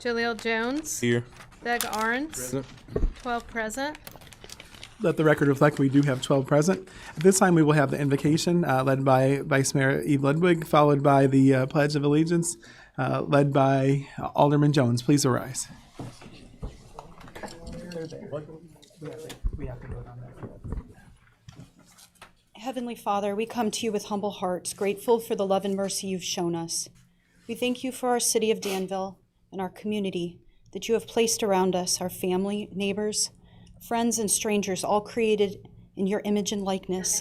Jaleel Jones. Here. Doug Arns. 12 present. Let the record reflect we do have 12 present. At this time, we will have the invocation led by Vice Mayor Eve Ludwig, followed by the Pledge of Allegiance, led by Alderman Jones. Please arise. Heavenly Father, we come to you with humble hearts, grateful for the love and mercy you've shown us. We thank you for our city of Danville and our community that you have placed around us, our family, neighbors, friends, and strangers, all created in your image and likeness.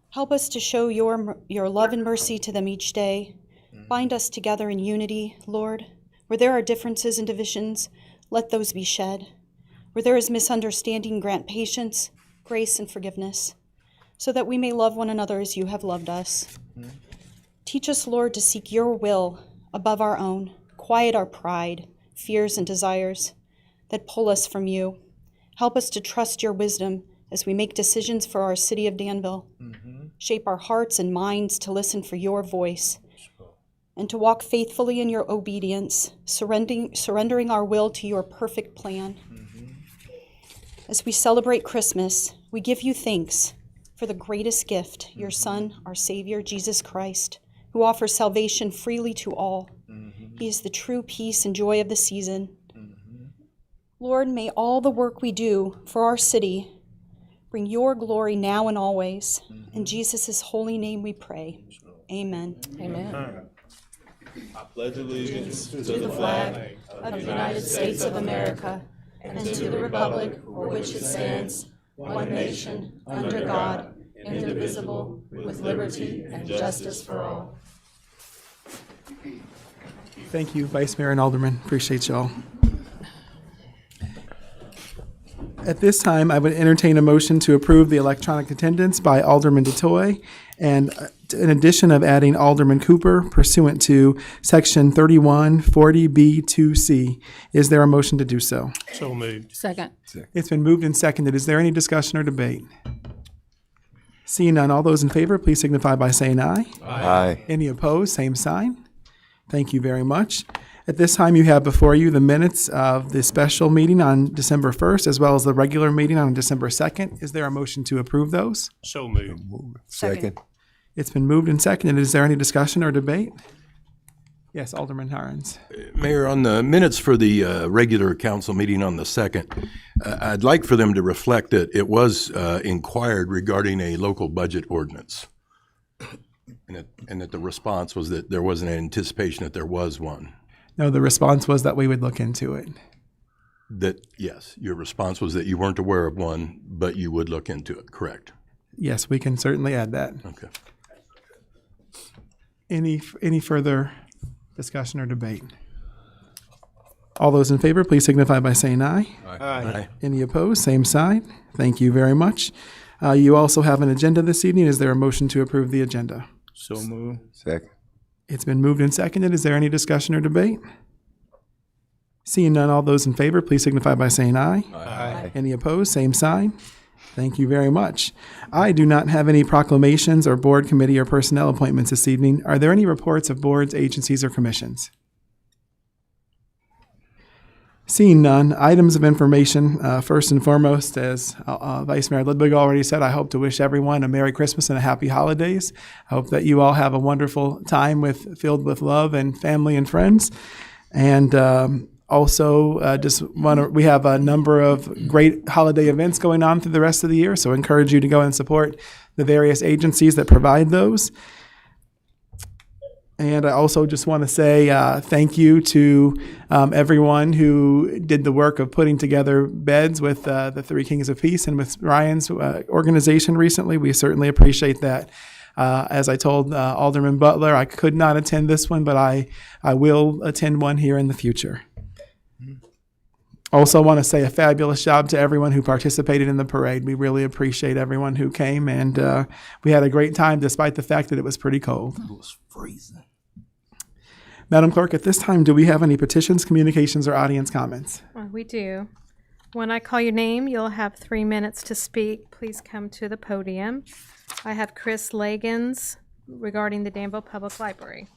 Help us to show your love and mercy to them each day. Bind us together in unity, Lord. Where there are differences and divisions, let those be shed. Where there is misunderstanding, grant patience, grace, and forgiveness, so that we may love one another as you have loved us. Teach us, Lord, to seek your will above our own. Quiet our pride, fears, and desires that pull us from you. Help us to trust your wisdom as we make decisions for our city of Danville. Shape our hearts and minds to listen for your voice and to walk faithfully in your obedience, surrendering our will to your perfect plan. As we celebrate Christmas, we give you thanks for the greatest gift, your Son, our Savior, Jesus Christ, who offers salvation freely to all. He is the true peace and joy of the season. Lord, may all the work we do for our city bring your glory now and always. In Jesus' holy name we pray. Amen. Amen. I pledge allegiance To the flag of the United States of America and to the republic for which it stands, one nation, under God, indivisible, with liberty and justice for all. Thank you, Vice Mayor and Alderman. Appreciate y'all. At this time, I would entertain a motion to approve the electronic attendance by Alderman DeToy, and in addition of adding Alderman Cooper pursuant to Section 3140B2C. Is there a motion to do so? So moved. Second. It's been moved and seconded. Is there any discussion or debate? Seeing none, all those in favor, please signify by saying aye. Aye. Any opposed, same sign. Thank you very much. At this time, you have before you the minutes of the special meeting on December 1st, as well as the regular meeting on December 2nd. Is there a motion to approve those? So moved. Second. It's been moved and seconded. Is there any discussion or debate? Yes, Alderman Harns. Mayor, on the minutes for the regular council meeting on the 2nd, I'd like for them to reflect that it was inquired regarding a local budget ordinance. And that the response was that there wasn't an anticipation that there was one. No, the response was that we would look into it. That, yes, your response was that you weren't aware of one, but you would look into it, correct? Yes, we can certainly add that. Okay. Any further discussion or debate? All those in favor, please signify by saying aye. Aye. Any opposed? Same side. Thank you very much. You also have an agenda this evening. Is there a motion to approve the agenda? So moved. Second. It's been moved and seconded. Is there any discussion or debate? Seeing none, all those in favor, please signify by saying aye. Aye. Any opposed? Same sign. Thank you very much. I do not have any proclamations or board, committee, or personnel appointments this evening. Are there any reports of boards, agencies, or commissions? Seeing none, items of information. First and foremost, as Vice Mayor Ludwig already said, I hope to wish everyone a Merry Christmas and a Happy Holidays. I hope that you all have a wonderful time filled with love and family and friends. And also, we have a number of great holiday events going on through the rest of the year, so I encourage you to go and support the various agencies that provide those. And I also just want to say thank you to everyone who did the work of putting together beds with the Three Kings of Peace and with Ryan's organization recently. We certainly appreciate that. As I told Alderman Butler, I could not attend this one, but I will attend one here in the future. Also want to say a fabulous job to everyone who participated in the parade. We really appreciate everyone who came, and we had a great time despite the fact that it was pretty cold. It was freezing. Madam Clerk, at this time, do we have any petitions, communications, or audience comments? We do. When I call your name, you'll have 3 minutes to speak. Please come to the podium. I have Chris Lagans regarding the Danville Public Library.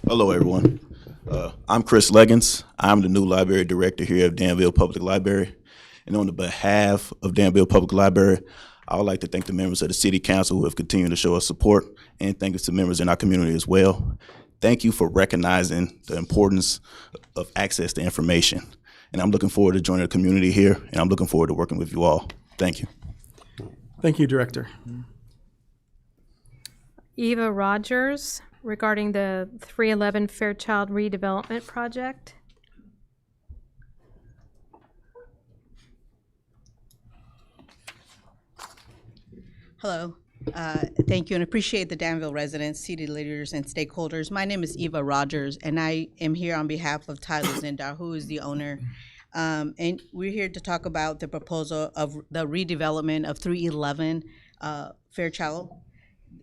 Hello, everyone. I'm Chris Leggins. I'm the new library director here at Danville Public Library. And on the behalf of Danville Public Library, I would like to thank the members of the City Council who have continued to show us support, and thank you to members in our community as well. Thank you for recognizing the importance of access to information. And I'm looking forward to joining the community here, and I'm looking forward to working with you all. Thank you. Thank you, Director. Eva Rogers, regarding the 311 Fairchild redevelopment project. Hello. Thank you, and appreciate the Danville residents, city leaders, and stakeholders. My name is Eva Rogers, and I am here on behalf of Tyler Zindar, who is the owner. And we're here to talk about the proposal of the redevelopment of 311 Fairchild.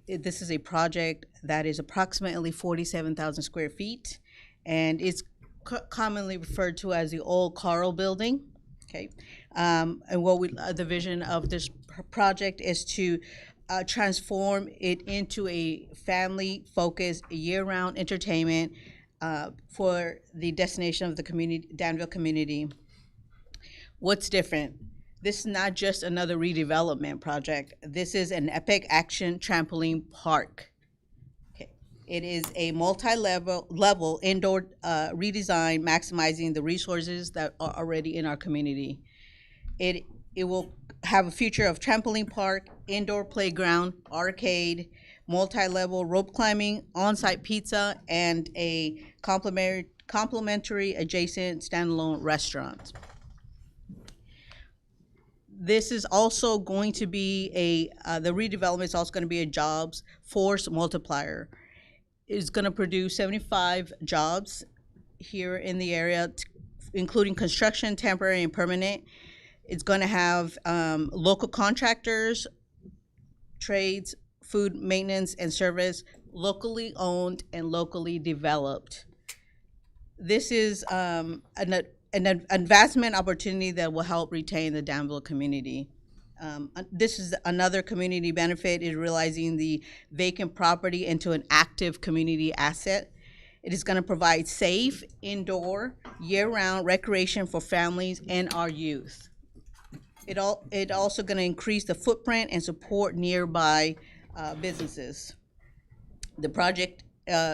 This is a project that is approximately 47,000 square feet, and it's commonly referred to as the old Carl building. Okay, and the vision of this project is to transform it into a family-focused, year-round entertainment for the destination of the community, Danville community. What's different? This is not just another redevelopment project. This is an epic action trampoline park. Okay. It is a multi-level indoor redesign, maximizing the resources that are already in our community. It will have a future of trampoline park, indoor playground, arcade, multi-level rope climbing, on-site pizza, and a complimentary adjacent standalone restaurant. This is also going to be the redevelopment is also going to be a jobs force multiplier. It's going to produce 75 jobs here in the area, including construction, temporary, and permanent. It's going to have local contractors, trades, food maintenance, and service, locally owned and locally developed. This is an investment opportunity that will help retain the Danville community. This is another community benefit, is realizing the vacant property into an active community asset. It is going to provide safe, indoor, year-round recreation for families and our youth. It also going to increase the footprint and support nearby businesses. The project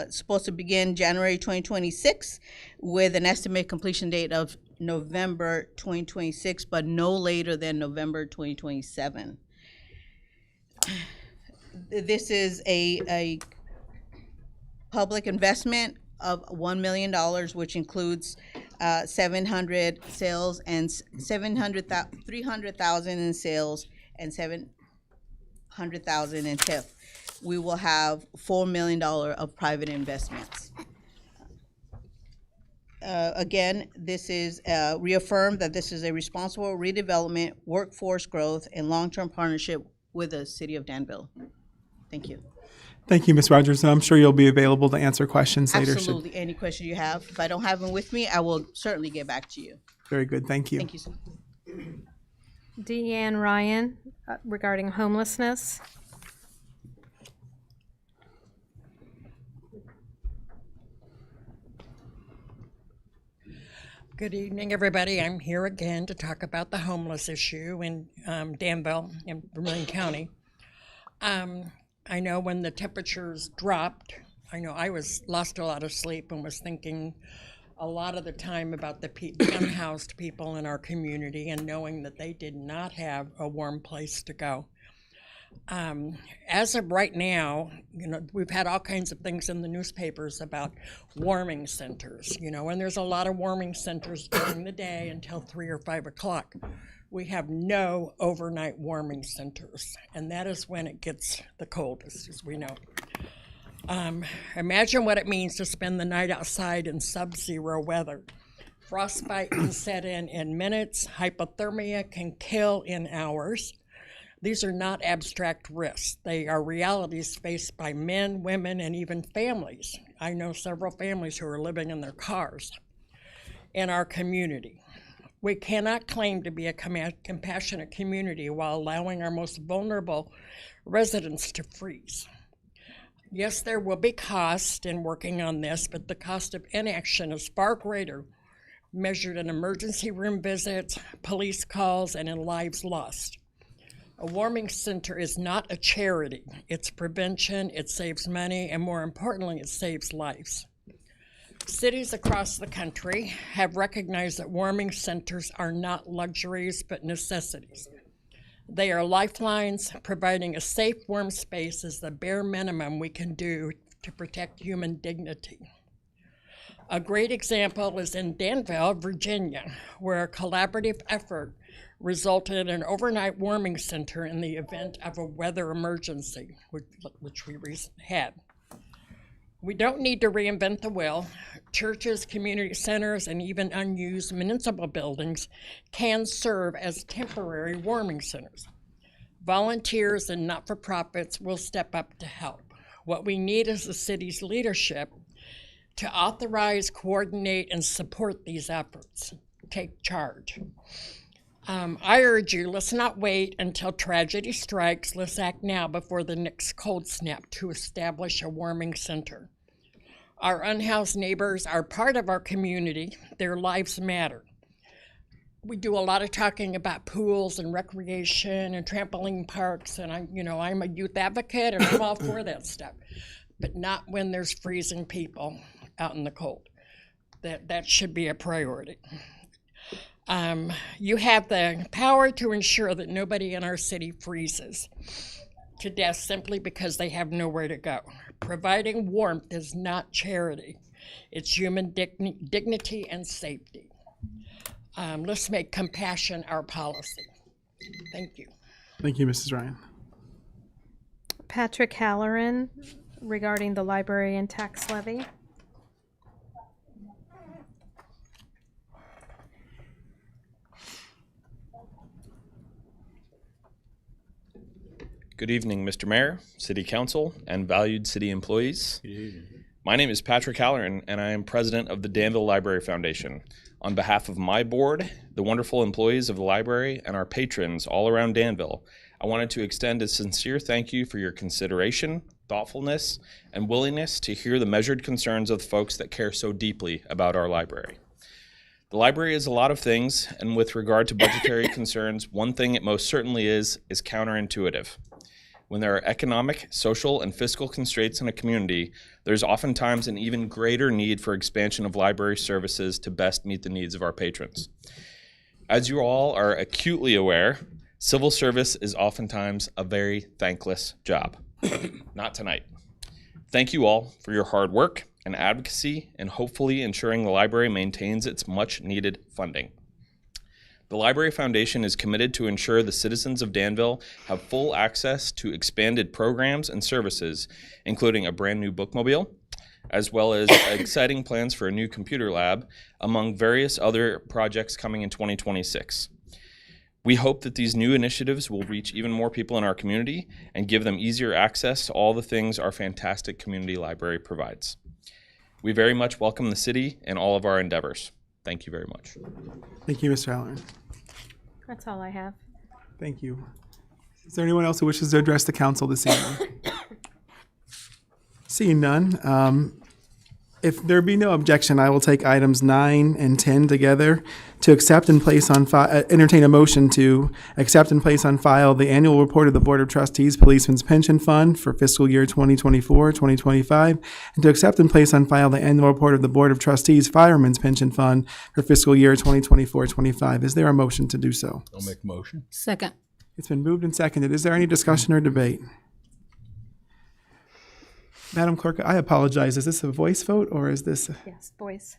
supposed to begin January 2026 with an estimated completion date of November 2026, but no later than November 2027. This is a public investment of $1 million, which includes 700 sales and 300,000 in sales and 700,000 in TIF. We will have $4 million of private investments. Again, this is reaffirmed that this is a responsible redevelopment, workforce growth, and long-term partnership with the city of Danville. Thank you. Thank you, Ms. Rogers, and I'm sure you'll be available to answer questions later. Absolutely. Any question you have. If I don't have them with me, I will certainly get back to you. Very good. Thank you. Thank you, sir. Deanne Ryan, regarding homelessness. Good evening, everybody. I'm here again to talk about the homeless issue in Danville in Vermilion County. I know when the temperatures dropped, I know I lost a lot of sleep and was thinking a lot of the time about the unhoused people in our community and knowing that they did not have a warm place to go. As of right now, we've had all kinds of things in the newspapers about warming centers, and there's a lot of warming centers during the day until 3 or 5 o'clock. We have no overnight warming centers, and that is when it gets the coldest, as we know. Imagine what it means to spend the night outside in sub-zero weather. Frostbite can set in minutes. Hypothermia can kill in hours. These are not abstract risks. They are realities faced by men, women, and even families. I know several families who are living in their cars in our community. We cannot claim to be a compassionate community while allowing our most vulnerable residents to freeze. Yes, there will be cost in working on this, but the cost of inaction is far greater, measured in emergency room visits, police calls, and in lives lost. A warming center is not a charity. It's prevention, it saves money, and more importantly, it saves lives. Cities across the country have recognized that warming centers are not luxuries, but necessities. They are lifelines. Providing a safe, warm space is the bare minimum we can do to protect human dignity. A great example is in Danville, Virginia, where a collaborative effort resulted in an overnight warming center in the event of a weather emergency, which we had. We don't need to reinvent the wheel. Churches, community centers, and even unused municipal buildings can serve as temporary warming centers. Volunteers and not-for-profits will step up to help. What we need is the city's leadership to authorize, coordinate, and support these efforts. Take charge. I urge you, let's not wait until tragedy strikes. Let's act now before the next cold snap to establish a warming center. Our unhoused neighbors are part of our community. Their lives matter. We do a lot of talking about pools and recreation and trampoline parks, and I'm a youth advocate and I'm all for that stuff, but not when there's freezing people out in the cold. That should be a priority. You have the power to ensure that nobody in our city freezes to death simply because they have nowhere to go. Providing warmth is not charity. It's human dignity and safety. Let's make compassion our policy. Thank you. Thank you, Mrs. Ryan. Patrick Halloran regarding the library and tax levy. Good evening, Mr. Mayor, City Council, and valued city employees. My name is Patrick Halloran, and I am president of the Danville Library Foundation. On behalf of my board, the wonderful employees of the library, and our patrons all around Danville, I wanted to extend a sincere thank you for your consideration, thoughtfulness, and willingness to hear the measured concerns of the folks that care so deeply about our library. The library is a lot of things, and with regard to budgetary concerns, one thing it most certainly is counterintuitive. When there are economic, social, and fiscal constraints in a community, there's oftentimes an even greater need for expansion of library services to best meet the needs of our patrons. As you all are acutely aware, civil service is oftentimes a very thankless job. Not tonight. Thank you all for your hard work and advocacy and hopefully ensuring the library maintains its much-needed funding. The Library Foundation is committed to ensure the citizens of Danville have full access to expanded programs and services, including a brand new bookmobile, as well as exciting plans for a new computer lab, among various other projects coming in 2026. We hope that these new initiatives will reach even more people in our community and give them easier access to all the things our fantastic community library provides. We very much welcome the city and all of our endeavors. Thank you very much. Thank you, Mr. Halloran. That's all I have. Thank you. Is there anyone else who wishes to address the council this evening? Seeing none, if there be no objection, I will take items 9 and 10 together to accept and place on file, entertain a motion to accept and place on file the annual report of the Board of Trustees Policeman's Pension Fund for fiscal year 2024-2025, and to accept and place on file the annual report of the Board of Trustees Fireman's Pension Fund for fiscal year 2024-25. Is there a motion to do so? I'll make a motion. Second. It's been moved and seconded. Is there any discussion or debate? Madam Clerk, I apologize. Is this a voice vote or is this? Yes, voice.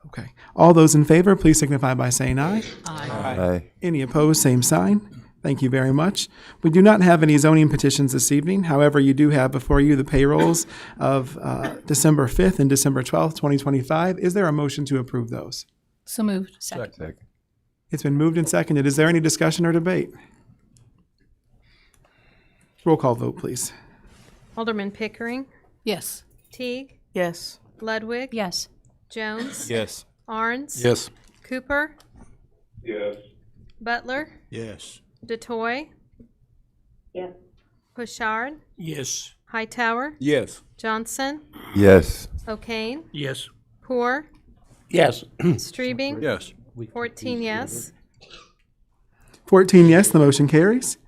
Okay. All those in favor, please signify by saying aye. Aye. Any opposed, same sign. Thank you very much. We do not have any zoning petitions this evening. However, you do have before you the payrolls of December 5th and December 12th, 2025. Is there a motion to approve those? So moved. Second. It's been moved and seconded. Is there any discussion or debate? Roll call vote, please. Alderman Pickering, Yes. Teague, Yes. Ludwig, Yes. Jones, Yes. Arns, Yes. Cooper, Yes. Butler, Yes. DeToy, Yes. Bouchard, Yes. Hightower, Yes. Johnson, Yes. O'Kane, Yes. Poor, Yes. Streebing, Yes. 14 yes. 14 yes, the motion carries.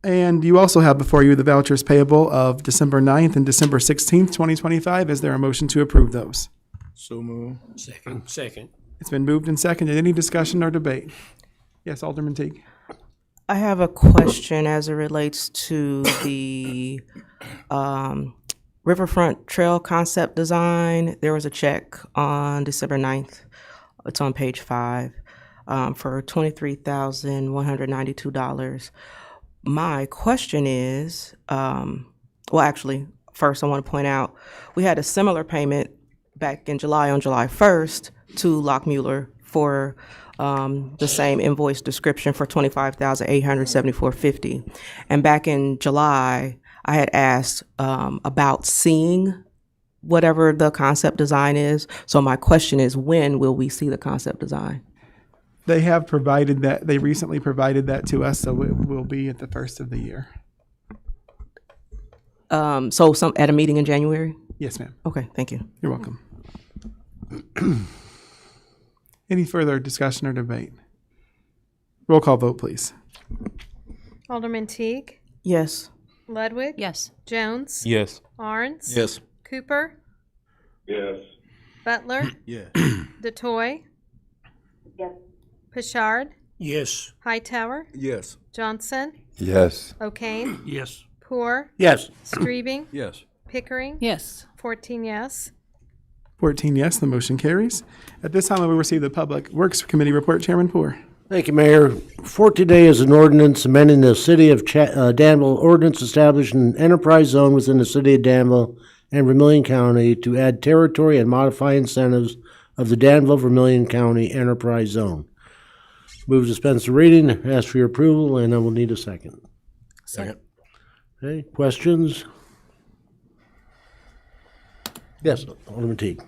And you also have before you the vouchers payable of December 9th and December 16th, 2025. Is there a motion to approve those? So move. Second. It's been moved and seconded. Any discussion or debate? Yes, Alderman Teague. I have a question as it relates to the Riverfront Trail concept design. There was a check on December 9th. It's on page 5 for $23,192. My question is, well, actually, first I want to point out, we had a similar payment back in July, on July 1st, to Lockmuller for the same invoice description for $25,874.50. And back in July, I had asked about seeing whatever the concept design is. So my question is, when will we see the concept design? They have provided that, they recently provided that to us, so it will be at the first of the year. So at a meeting in January? Yes, ma'am. Okay, thank you. You're welcome. Any further discussion or debate? Roll call vote, please. Alderman Teague, Yes. Ludwig, Yes. Jones, Yes. Arns, Yes. Cooper, Yes. Butler, Yes. DeToy, Pashard, Yes. Hightower, Yes. Johnson, Yes. O'Kane, Yes. Poor, Yes. Streebing, Yes. Pickering, Yes. 14 yes. 14 yes, the motion carries. At this time, we will receive the Public Works Committee report. Chairman Poor. Thank you, Mayor. For today is an ordinance amending the City of Danville ordinance establishing an enterprise zone within the City of Danville and Vermilion County to add territory and modify incentives of the Danville-Vermilion County Enterprise Zone. Move to dispense the reading, ask for your approval, and I will need a second. Second. Okay, questions? Yes, Alderman Teague.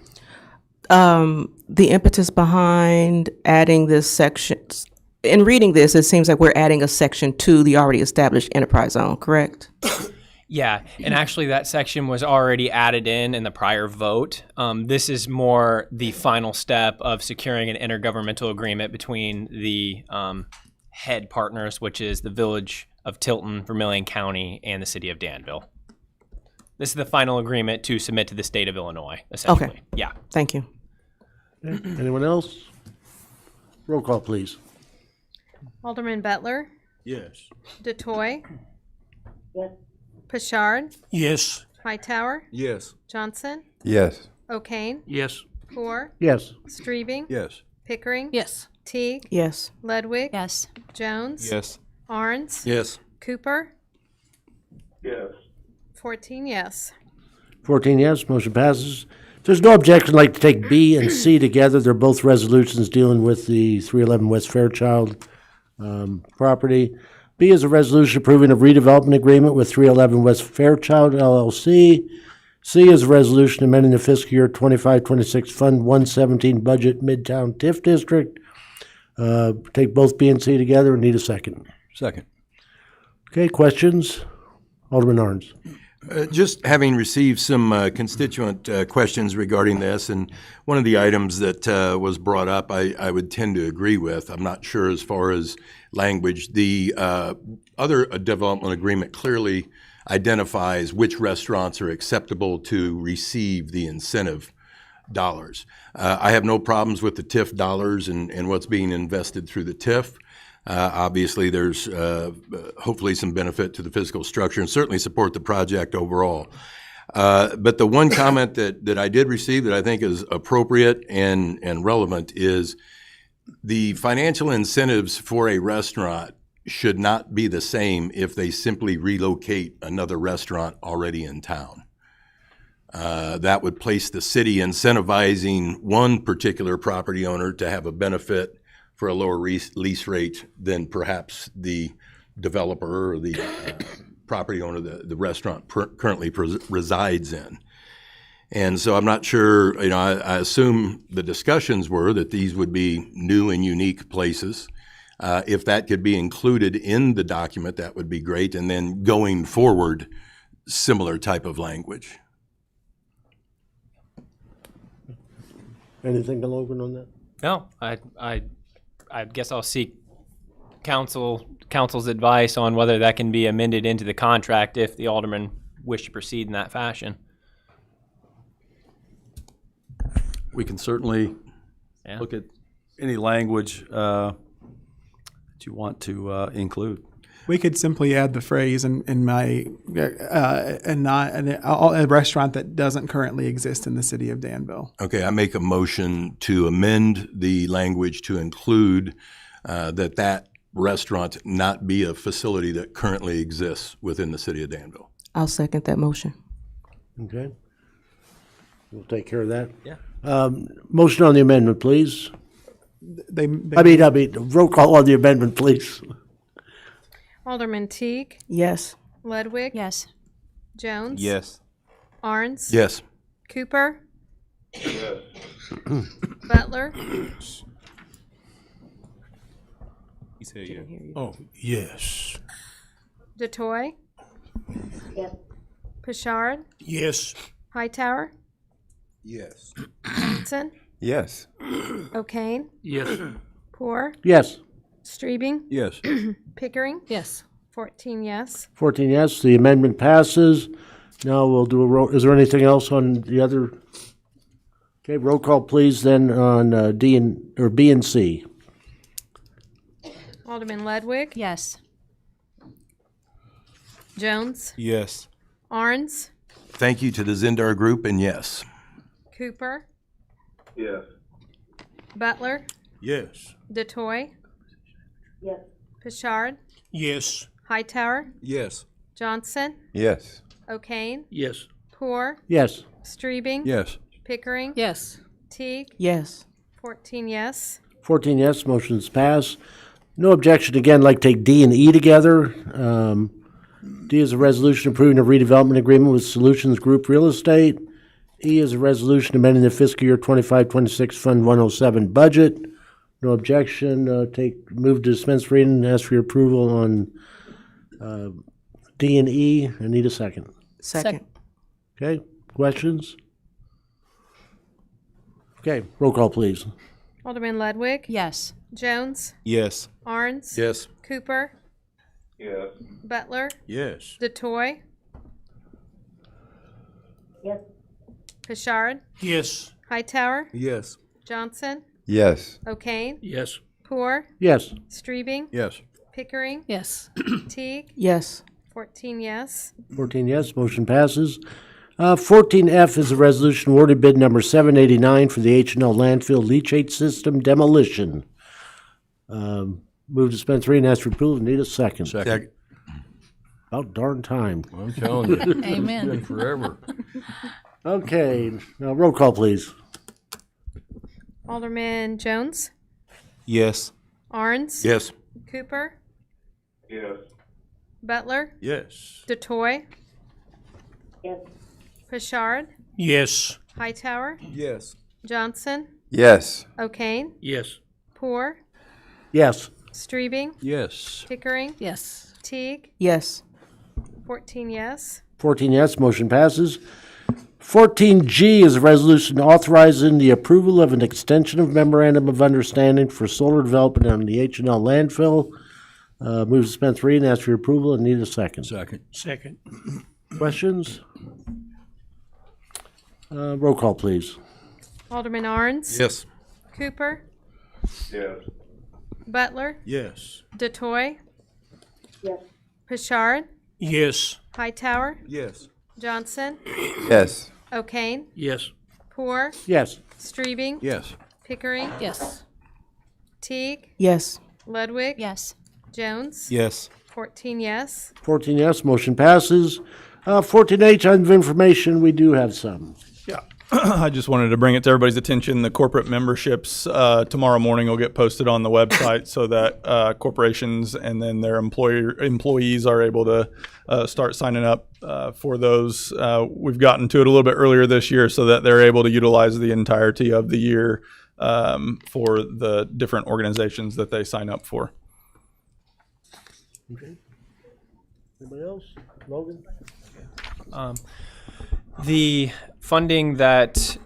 The impetus behind adding this section, in reading this, it seems like we're adding a section to the already established enterprise zone, correct? Yeah, and actually that section was already added in the prior vote. This is more the final step of securing an intergovernmental agreement between the head partners, which is the Village of Tilton, Vermilion County, and the City of Danville. This is the final agreement to submit to the state of Illinois, essentially. Okay. Yeah. Thank you. Anyone else? Roll call, please. Alderman Butler, Yes. DeToy, Pashard, Yes. Hightower, Yes. Johnson, Yes. O'Kane, Yes. Poor, Yes. Streebing, Yes. Pickering, Yes. Teague, Yes. Ludwig, Yes. Jones, Yes. Arns, Yes. Cooper, Yes. 14 yes. 14 yes, motion passes. If there's no objection, I'd like to take B and C together. They're both resolutions dealing with the 311 West Fairchild property. B is a resolution approving a redevelopment agreement with 311 West Fairchild LLC. C is a resolution amending the fiscal year 25-26 Fund 117 budget Midtown TIF District. Take both B and C together and need a second. Second. Okay, questions? Alderman Arns. Just having received some constituent questions regarding this, and one of the items that was brought up, I would tend to agree with. I'm not sure as far as language. The other development agreement clearly identifies which restaurants are acceptable to receive the incentive dollars. I have no problems with the TIF dollars and what's being invested through the TIF. Obviously, there's hopefully some benefit to the fiscal structure and certainly support the project overall. But the one comment that I did receive that I think is appropriate and relevant is the financial incentives for a restaurant should not be the same if they simply relocate another restaurant already in town. That would place the city incentivizing one particular property owner to have a benefit for a lower lease rate than perhaps the developer or the property owner the restaurant currently resides in. And so I'm not sure, I assume the discussions were that these would be new and unique places. If that could be included in the document, that would be great. And then going forward, similar type of language. Anything to Logan on that? No, I guess I'll seek council's advice on whether that can be amended into the contract if the aldermen wish to proceed in that fashion. We can certainly Yeah. look at any language that you want to include. We could simply add the phrase in my and not a restaurant that doesn't currently exist in the city of Danville. Okay, I make a motion to amend the language to include that restaurant not be a facility that currently exists within the city of Danville. I'll second that motion. Okay. We'll take care of that. Yeah. Motion on the amendment, please. They I mean, roll call on the amendment, please. Alderman Teague, Yes. Ludwig, Yes. Jones, Yes. Arns, Yes. Cooper, Yes. Butler, He said yes. Oh, yes. DeToy, Pashard, Yes. Hightower, Yes. Johnson, Yes. O'Kane, Yes. Poor, Yes. Streebing, Yes. Pickering, Yes. 14 yes. 14 yes, the amendment passes. Now we'll do a roll. Is there anything else on the other? Okay, roll call, please, then on B and C. Alderman Ludwig, Yes. Jones, Yes. Arns, Thank you to the Zindar Group, and yes. Cooper, Yes. Butler, Yes. DeToy, Pashard, Yes. Hightower, Yes. Johnson, Yes. O'Kane, Yes. Poor, Yes. Streebing, Yes. Pickering, Yes. Teague, Yes. 14 yes. 14 yes, motion's passed. No objection. Again, like take D and E together. D is a resolution approving a redevelopment agreement with Solutions Group Real Estate. E is a resolution amending the fiscal year 25-26 Fund 107 budget. No objection. Move to dispense reading and ask for your approval on D and E. I need a second. Second. Okay, questions? Okay, roll call, please. Alderman Ludwig, Yes. Jones, Yes. Arns, Yes. Cooper, Yes. Butler, Yes. DeToy, Pashard, Yes. Hightower, Yes. Johnson, Yes. O'Kane, Yes. Poor, Yes. Streebing, Yes. Pickering, Yes. Teague, Yes. 14 yes. 14 yes, motion passes. 14F is a resolution awarding bid number 789 for the H&L landfill leachate system demolition. Move to dispense reading and ask for approval. Need a second. Second. About darn time. I'm telling you. Amen. It's been forever. Okay, now roll call, please. Alderman Jones, Yes. Arns, Yes. Cooper, Yes. Butler, Yes. DeToy, Pashard, Yes. Hightower, Yes. Johnson, Yes. O'Kane, Yes. Poor, Yes. Streebing, Yes. Pickering, Yes. Teague, Yes. 14 yes. 14 yes, motion passes. 14G is a resolution authorizing the approval of an extension of memorandum of understanding for solar development on the H&L landfill. Move to dispense reading, ask for your approval, and need a second. Second. Second. Questions? Roll call, please. Alderman Arns, Yes. Cooper, Yes. Butler, Yes. DeToy, Pashard, Yes. Hightower, Yes. Johnson, Yes. O'Kane, Yes. Poor, Yes. Streebing, Yes. Pickering, Yes. Teague, Yes. Ludwig, Yes. Jones, Yes. 14 yes. 14 yes, motion passes. 14H, item of information, we do have some. Yeah, I just wanted to bring it to everybody's attention. The corporate memberships tomorrow morning will get posted on the website so that corporations and then their employees are able to start signing up for those. We've gotten to it a little bit earlier this year so that they're able to utilize the entirety of the year for the different organizations that they sign up for. Okay. Anybody else? Logan? The funding that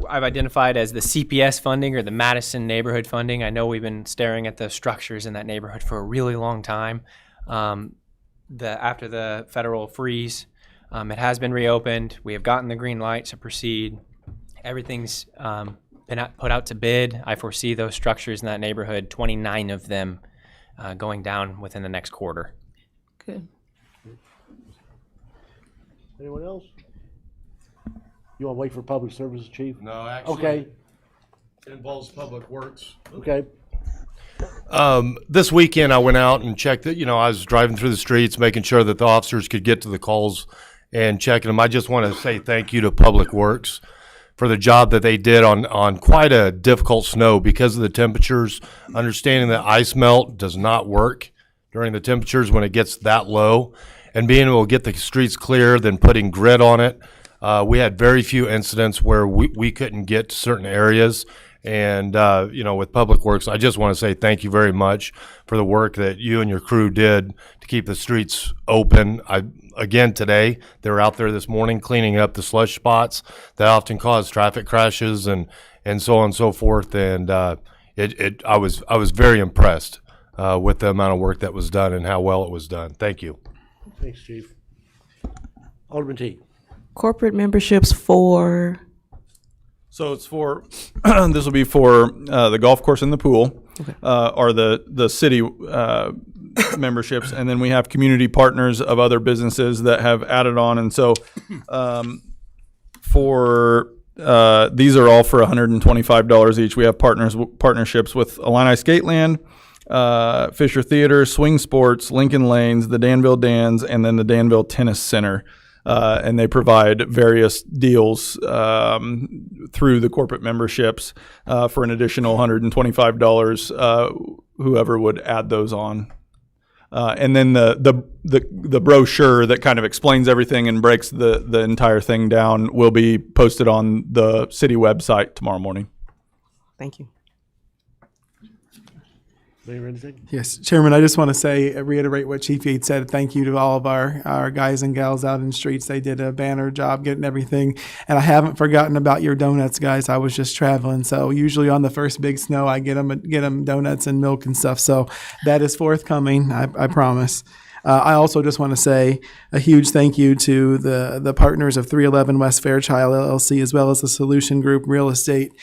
I've identified as the CPS funding or the Madison neighborhood funding, I know we've been staring at the structures in that neighborhood for a really long time. After the federal freeze, it has been reopened. We have gotten the green light to proceed. Everything's been put out to bid. I foresee those structures in that neighborhood, 29 of them, going down within the next quarter. Good. Anyone else? You want to wait for public services, chief? No, actually, Okay. it involves public works. Okay. This weekend I went out and checked it. I was driving through the streets, making sure that the officers could get to the calls and checking them. I just want to say thank you to Public Works for the job that they did on quite a difficult snow because of the temperatures. Understanding that ice melt does not work during the temperatures when it gets that low, and being able to get the streets clear, then putting grit on it. We had very few incidents where we couldn't get to certain areas. And, with Public Works, I just want to say thank you very much for the work that you and your crew did to keep the streets open. Again, today, they were out there this morning cleaning up the slush spots that often cause traffic crashes and so on and so forth. And I was very impressed with the amount of work that was done and how well it was done. Thank you. Thanks, chief. Alderman T. Corporate memberships for. So it's for, this will be for the golf course and the pool, are the city memberships. And then we have community partners of other businesses that have added on. And so these are all for $125 each. We have partnerships with Illini Skateland, Fisher Theater, Swing Sports, Lincoln Lanes, the Danville Dans, and then the Danville Tennis Center. And they provide various deals through the corporate memberships for an additional $125. Whoever would add those on, and then the brochure that kind of explains everything and breaks the entire thing down will be posted on the city website tomorrow morning. Thank you. Mayor, anything? Yes, Chairman, I just want to reiterate what Chief Yates said. Thank you to all of our guys and gals out in the streets. They did a banner job getting everything. And I haven't forgotten about your donuts, guys. I was just traveling. So usually on the first big snow, I get them donuts and milk and stuff. So that is forthcoming, I promise. I also just want to say a huge thank you to the partners of 311 West Fairchild LLC, as well as the Solution Group Real Estate.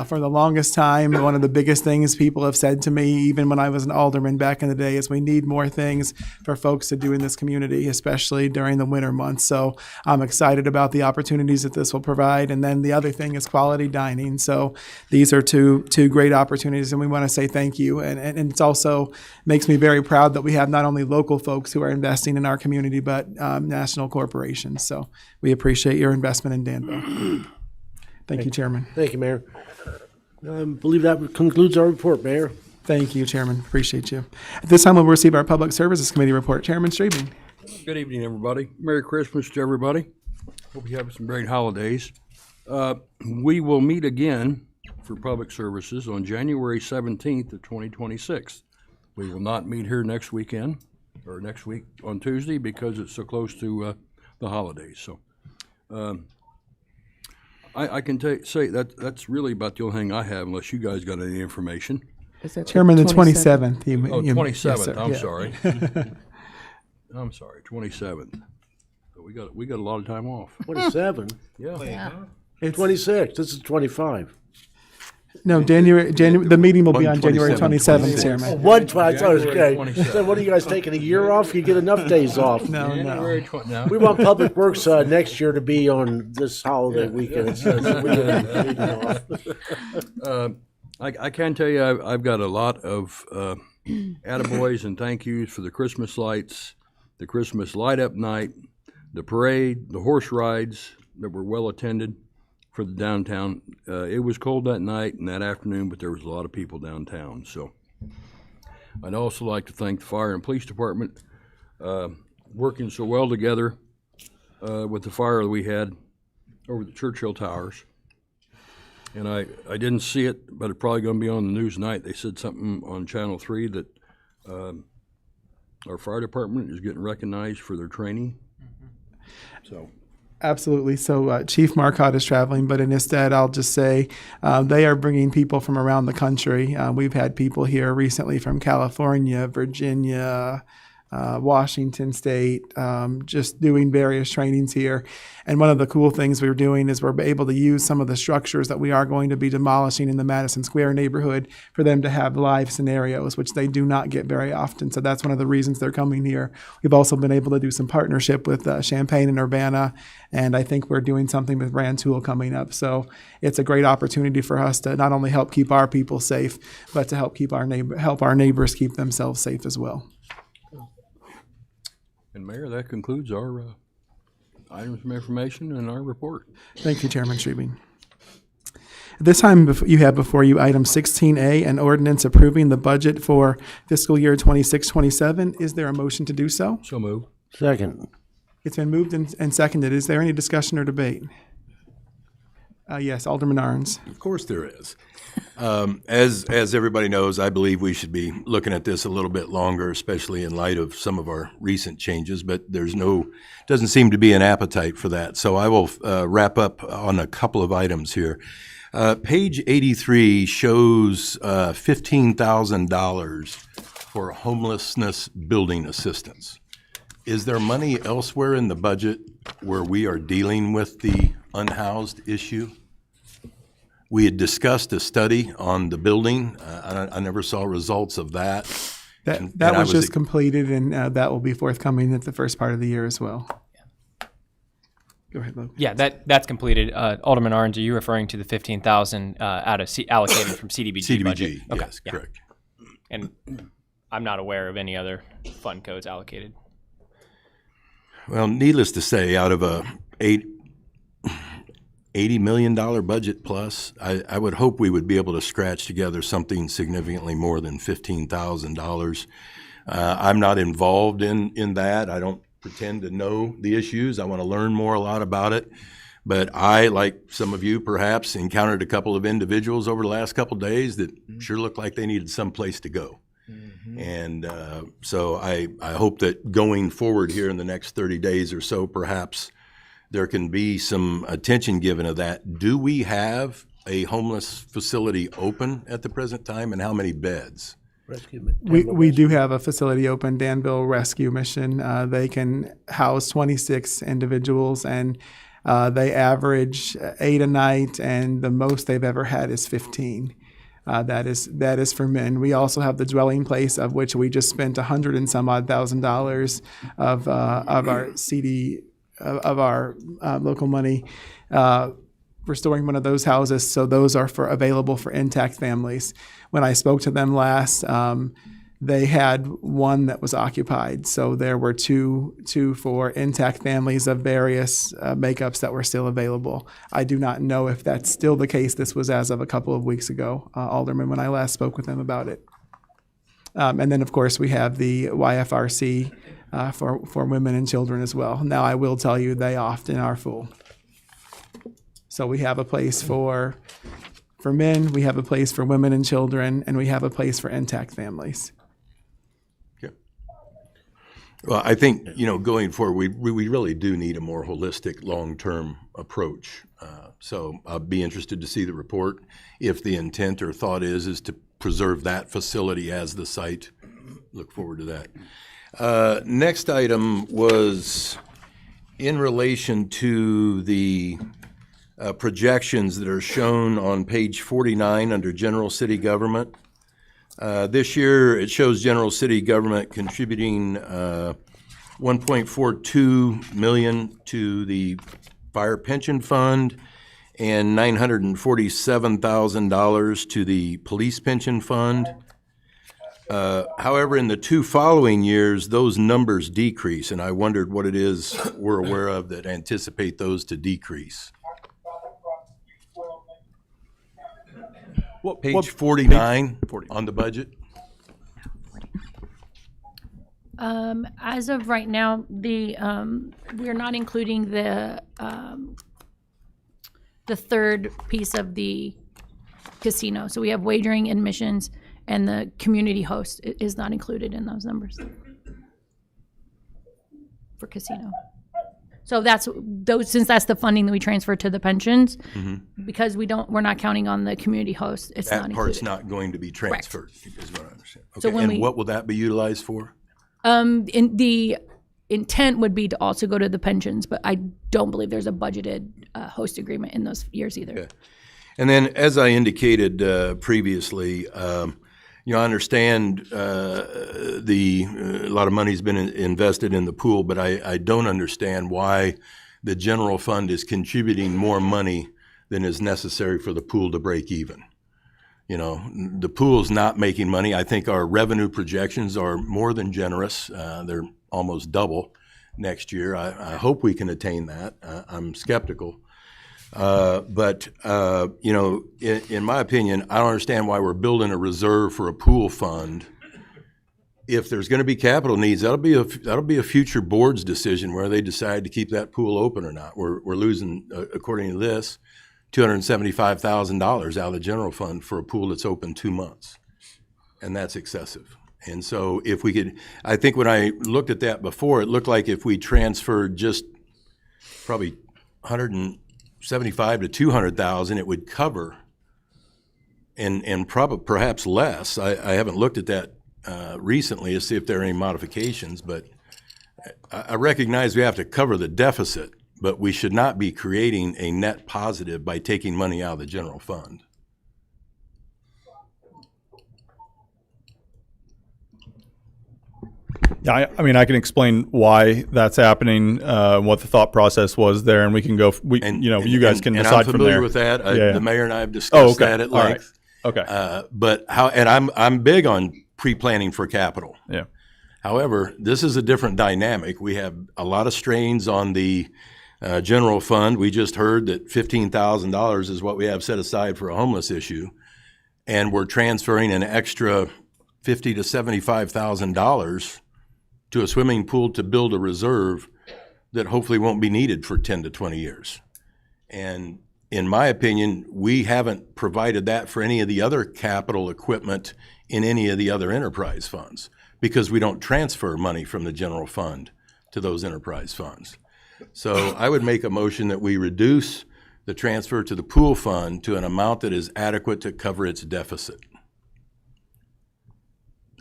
For the longest time, one of the biggest things people have said to me, even when I was an alderman back in the day, is we need more things for folks to do in this community, especially during the winter months. So I'm excited about the opportunities that this will provide. And then the other thing is quality dining. So these are two great opportunities, and we want to say thank you. And it's also makes me very proud that we have not only local folks who are investing in our community, but national corporations. So we appreciate your investment in Danville. Thank you, Chairman. Thank you, Mayor. I believe that concludes our report, Mayor. Thank you, Chairman. Appreciate you. At this time, we'll receive our Public Services Committee report. Chairman Strabing. Good evening, everybody. Merry Christmas to everybody. Hope you have some great holidays. We will meet again for Public Services on January 17th of 2026. We will not meet here next weekend or next week on Tuesday because it's so close to the holidays. So I can say that's really about the only thing I have, unless you guys got any information. Chairman, the 27th. 27th. Yes, I'm yeah. sorry. I'm sorry, 27th. So we got a lot of time off. 27? Yeah. It's 26. This is 25. No, January. The meeting will be on January 27th, Chairman. I thought it was okay. So what are you guys taking, a year off? You get enough days off. No. We want Public Works next year to be on this holiday weekend. So we get a meeting off. I can tell you I've got a lot of attaboys and thank yous for the Christmas lights, the Christmas light up night, the parade, the horse rides that were well attended for the downtown. It was cold that night and that afternoon, but there was a lot of people downtown. So I'd also like to thank the fire and police department working so well together with the fire that we had over the Churchill Towers. And I didn't see it, but it's probably going to be on the news tonight. They said something on Channel 3 that Our fire department is getting recognized for their training. So. Absolutely. So Chief Marcotte is traveling, but instead I'll just say they are bringing people from around the country. We've had people here recently from California, Virginia, Washington State, just doing various trainings here. And one of the cool things we're doing is we're able to use some of the structures that we are going to be demolishing in the Madison Square neighborhood for them to have live scenarios, which they do not get very often. So that's one of the reasons they're coming here. We've also been able to do some partnership with Champaign and Urbana, and I think we're doing something with Rantoul coming up. So it's a great opportunity for us to not only help keep our people safe, but to help help our neighbors keep themselves safe as well. And Mayor, that concludes our items of information and our report. Thank you, Chairman Schrebing. At this time, you have before you item 16A, an ordinance approving the budget for fiscal year 26-27. Is there a motion to do so? So moved. Second. It's been moved and seconded. Is there any discussion or debate? Yes, Alderman Arns. Of course there is. As everybody knows, I believe we should be looking at this a little bit longer, especially in light of some of our recent changes, but doesn't seem to be an appetite for that. So I will wrap up on a couple of items here. Page 83 shows $15,000 for homelessness building assistance. Is there money elsewhere in the budget where we are dealing with the unhoused issue? We had discussed a study on the building. I never saw results of that. That was just completed, and that will be forthcoming at the first part of the year as well. Go ahead, Lo. Yeah, that's completed. Alderman Arns, are you referring to the 15,000 allocated from CDBG budget? CDBG, yes, correct. And I'm not aware of any other fund codes allocated. Well, needless to say, out of a $80 million budget plus, I would hope we would be able to scratch together something significantly more than $15,000. I'm not involved in that. I don't pretend to know the issues. I want to learn a lot about it. But I, like some of you perhaps, encountered a couple of individuals over the last couple of days that sure looked like they needed some place to go. And so I hope that going forward here in the next 30 days or so, perhaps there can be some attention given to that. Do we have a homeless facility open at the present time, and how many beds? We do have a facility open, Danville Rescue Mission. They can house 26 individuals, and they average 8 a night, and the most they've ever had is 15. That is for men. We also have the dwelling place, of which we just spent $100 and some odd thousand of our CD of our local money restoring one of those houses. So those are available for intact families. When I spoke to them last, they had one that was occupied. So there were two for intact families of various makeups that were still available. I do not know if that's still the case. This was as of a couple of weeks ago, Alderman, when I last spoke with them about it. And then, of course, we have the YFRC for women and children as well. Now, I will tell you, they often are full. So we have a place for men, we have a place for women and children, and we have a place for intact families. Well, I think, going forward, we really do need a more holistic, long-term approach. So I'll be interested to see the report. If the intent or thought is to preserve that facility as the site, look forward to that. Next item was in relation to the projections that are shown on page 49 under General City Government. This year, it shows general city government contributing $1.42 million to the fire pension fund and $947,000 to the police pension fund. However, in the 2 following years, those numbers decrease, and I wondered what it is we're aware of that anticipate those to decrease. Page 49 on the budget. As of right now, we're not including the third piece of the casino. So we have wagering, admissions, and the community host is not included in those numbers. for casino. So that's those, since that's the funding that we transfer to the pensions, because we're not counting on the community host. It's That not part's included. not going to be transferred, is what I understand. So Okay, when and what will that be utilized for? In the intent would be to also go to the pensions, but I don't believe there's a budgeted host agreement in those years either. Okay. And then, as I indicated previously, I understand a lot of money's been invested in the pool, but I don't understand why the general fund is contributing more money than is necessary for the pool to break even. The pool's not making money. I think our revenue projections are more than generous. They're almost double next year. I hope we can attain that. I'm skeptical. But in my opinion, I don't understand why we're building a reserve for a pool fund. If there's going to be capital needs, that'll be a future board's decision where they decide to keep that pool open or not. We're losing, according to this, $275,000 out of the general fund for a pool that's open 2 months, and that's excessive. And so, if we could, I think when I looked at that before, it looked like if we transferred just probably 175 to 200,000, it would cover, and perhaps less. I haven't looked at that recently to see if there are any modifications, but I recognize we have to cover the deficit, but we should not be creating a net positive by taking money out of the general fund. Yeah, I mean, I can explain why that's happening, what the thought process was there, and we can go. You guys can decide from there. I'm familiar with that. The mayor and I have Oh, discussed okay. that at All right. length. Okay. But I'm big on pre-planning for capital. Yeah. However, this is a different dynamic. We have a lot of strains on the general fund. We just heard that $15,000 is what we have set aside for a homeless issue, and we're transferring an extra $50,000 to $75,000 to a swimming pool to build a reserve that hopefully won't be needed for 10 to 20 years. And in my opinion, we haven't provided that for any of the other capital equipment in any of the other enterprise funds because we don't transfer money from the general fund to those enterprise funds. So I would make a motion that we reduce the transfer to the pool fund to an amount that is adequate to cover its deficit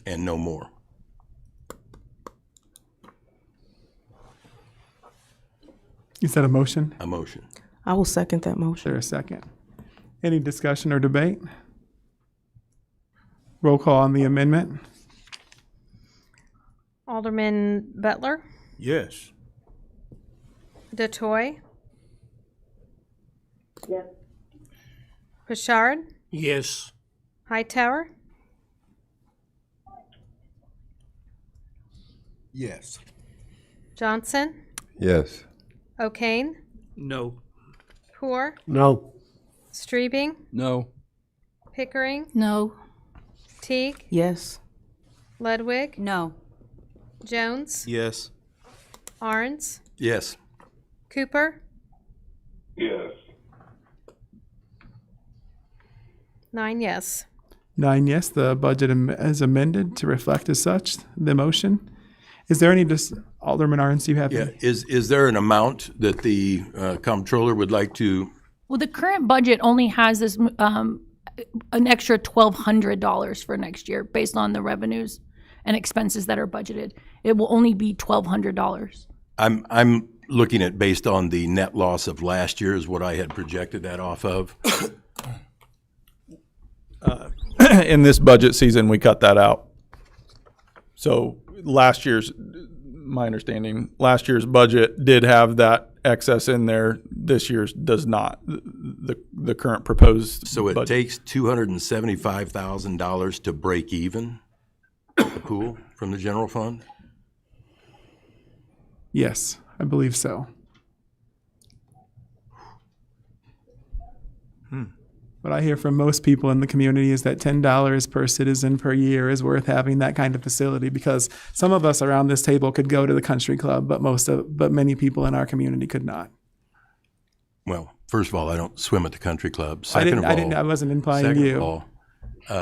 and no more. Is that a motion? A motion. I will second that Is motion. there a second? Any discussion or debate? Roll call on the amendment. Alderman Butler, Yes. DeToy. Yes. Pashard, Yes. Hightower, Yes. Johnson, Yes. O'Kane, No. Poor, No. Streebing, No. Pickering, No. Teague, Yes. Ludwig, No. Jones, Yes. Arns, Yes. Cooper, Yes. 9 yes. 9 yes, the budget is amended to reflect as such the motion. Is there any, Alderman Arns, do you have Yeah. any? Is there an amount that the comptroller would like to? Well, the current budget only has this an extra $1,200 for next year based on the revenues and expenses that are budgeted. It will only be $1,200. I'm looking at based on the net loss of last year is what I had projected that off of. In this budget season, we cut that out. So my understanding, last year's budget did have that excess in there. This year's does not. The current proposed So it budget. takes $275,000 to break even the pool from the general fund? Yes, I believe so. What I hear from most people in the community is that $10 per citizen per year is worth having that kind of facility because some of us around this table could go to the country club, but many people in our community could not. Well, first of all, I don't swim at the country club. Second I wasn't implying second you. of all,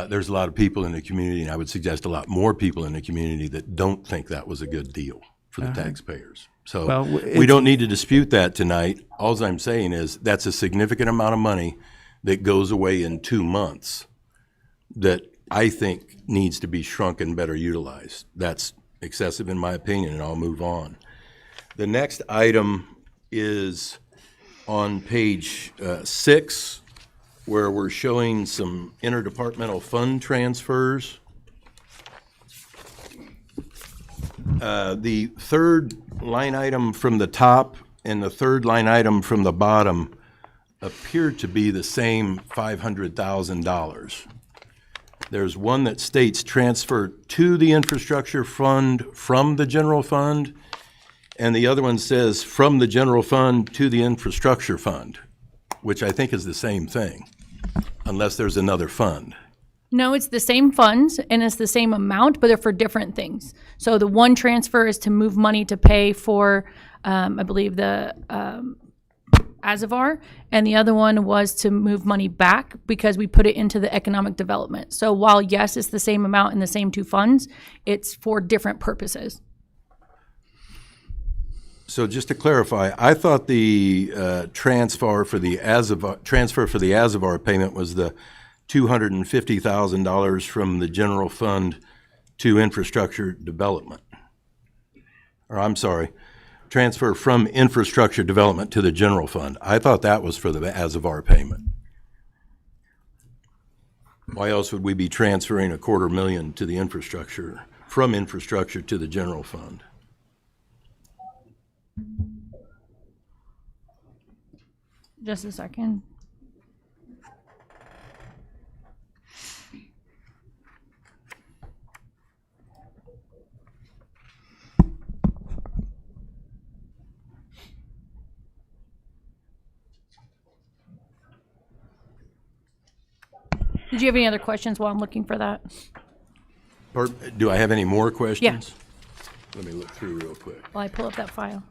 there's a lot of people in the community, and I would suggest a lot more people in the community that don't think that was a good deal for the taxpayers. So Well, we don't need to dispute that tonight. All I'm saying is that's a significant amount of money that goes away in 2 months that I think needs to be shrunk and better utilized. That's excessive in my opinion, and I'll move on. The next item is on page 6, where we're showing some interdepartmental fund transfers. The third line item from the top and the third line item from the bottom appear to be the same $500,000. There's one that states transfer to the infrastructure fund from the general fund, and the other one says from the general fund to the infrastructure fund, which I think is the same thing, unless there's another fund. No, it's the same funds and it's the same amount, but they're for different things. So the one transfer is to move money to pay for, I believe, the Azavar, and the other one was to move money back because we put it into the economic development. So while, yes, it's the same amount in the same two funds, it's for different purposes. So just to clarify, I thought the transfer for the Azavar payment was the $250,000 from the general fund to infrastructure development. Or I'm sorry, transfer from infrastructure development to the general fund. I thought that was for the Azavar payment. Why else would we be transferring $250,000 to the infrastructure, from infrastructure to the general fund? Just a second. Did you have any other questions while I'm looking for that? Or do I have any more questions? Yeah. Let me look through real quick. While I pull up that file.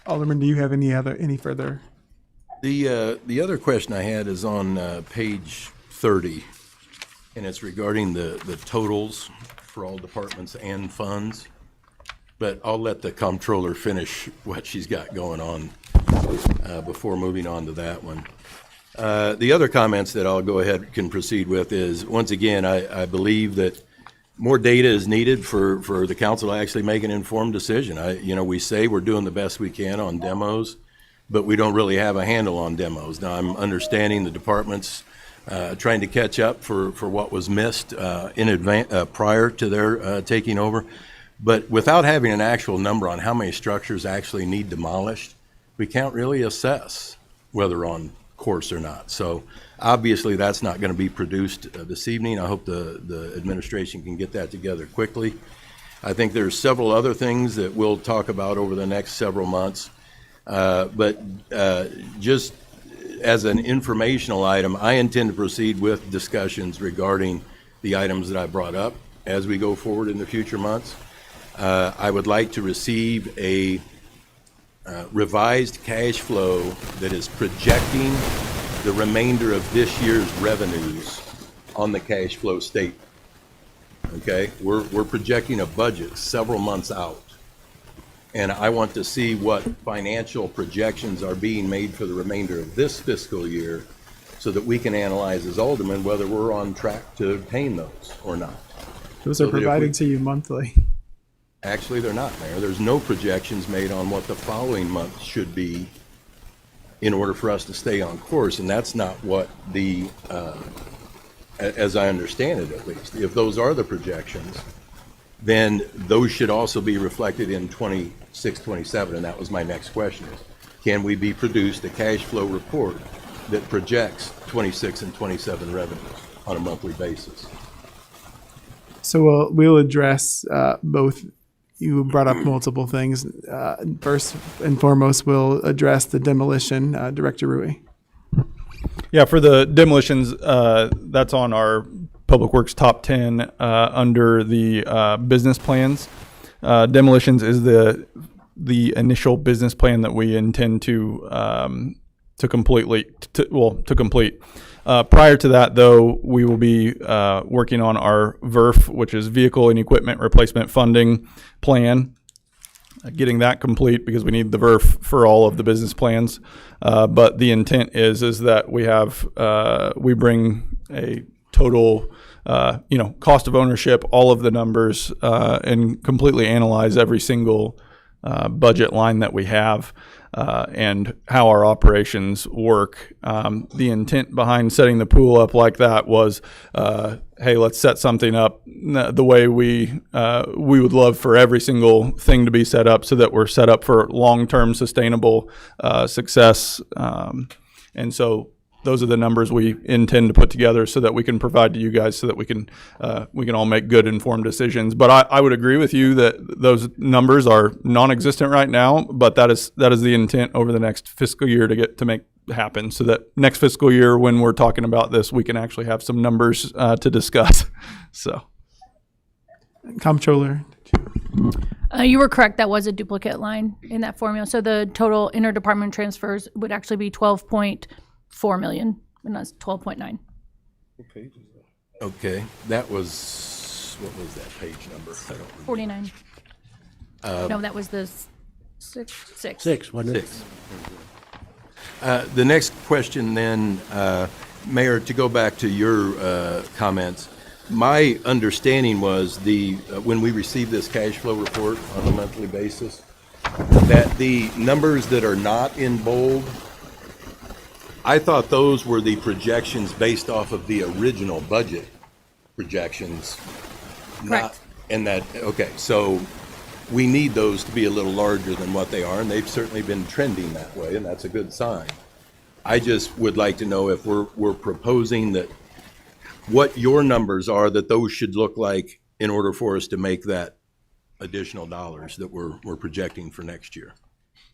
Alderman, do you have any further? The other question I had is on page 30, and it's regarding the totals for all departments and funds. But I'll let the comptroller finish what she's got going on before moving on to that one. The other comments that I'll go ahead can proceed with is, once again, I believe that more data is needed for the council to actually make an informed decision. We say we're doing the best we can on demos, but we don't really have a handle on demos. Now, I'm understanding the departments trying to catch up for what was missed in advance prior to their taking over. But without having an actual number on how many structures actually need demolished, we can't really assess whether on course or not. So obviously that's not going to be produced this evening. I hope the administration can get that together quickly. I think there's several other things that we'll talk about over the next several months. But just as an informational item, I intend to proceed with discussions regarding the items that I brought up as we go forward in the future months. I would like to receive a revised cash flow that is projecting the remainder of this year's revenues on the cash flow statement. Okay, we're projecting a budget several months out, and I want to see what financial projections are being made for the remainder of this fiscal year, so that we can analyze as aldermen whether we're on track to obtain those or not. Those are provided to you monthly. Actually, they're not, Mayor. There's no projections made on what the following month should be in order for us to stay on course, and that's not what the, as I understand it at least, if those are the projections, then those should also be reflected in 26, 27, and that was my next question. Can we be produced a cash flow report that projects 26 and 27 revenues on a monthly basis? So we'll address both. You brought up multiple things. First and foremost, we'll address the demolition. Director Rui. Yeah, for the demolitions, that's on our Public Works top 10 under the business plans. Demolitions is the initial business plan that we intend to complete. Prior to that, though, we will be working on our VERF, which is Vehicle and Equipment Replacement Funding Plan. Getting that complete because we need the VERF for all of the business plans. But the intent is that we bring a total, cost of ownership, all of the numbers, and completely analyze every single budget line that we have and how our operations work. The intent behind setting the pool up like that was, hey, let's set something up the way we would love for every single thing to be set up so that we're set up for long-term sustainable success. And so those are the numbers we intend to put together so that we can provide to you guys so that we can all make good informed decisions. But I would agree with you that those numbers are non-existent right now, but that is the intent over the next fiscal year to make happen so that next fiscal year when we're talking about this, we can actually have some numbers to discuss. So, Comptroller. You were correct. That was a duplicate line in that formula. So the total interdepartment transfers would actually be 12.4 million, and that's 12.9. Okay, that was, what was that page number? I don't remember. 49. No, that was the six. Six, wasn't it? Six. The next question then, Mayor, to go back to your comments, my understanding was when we receive this cash flow report on a monthly basis, that the numbers that are not in bold, I thought those were the projections based off of the original budget projections. Correct. Okay, so we need those to be a little larger than what they are, and they've certainly been trending that way, and that's a good sign. I just would like to know if we're proposing that what your numbers are, that those should look like in order for us to make that additional dollars that we're projecting for next year.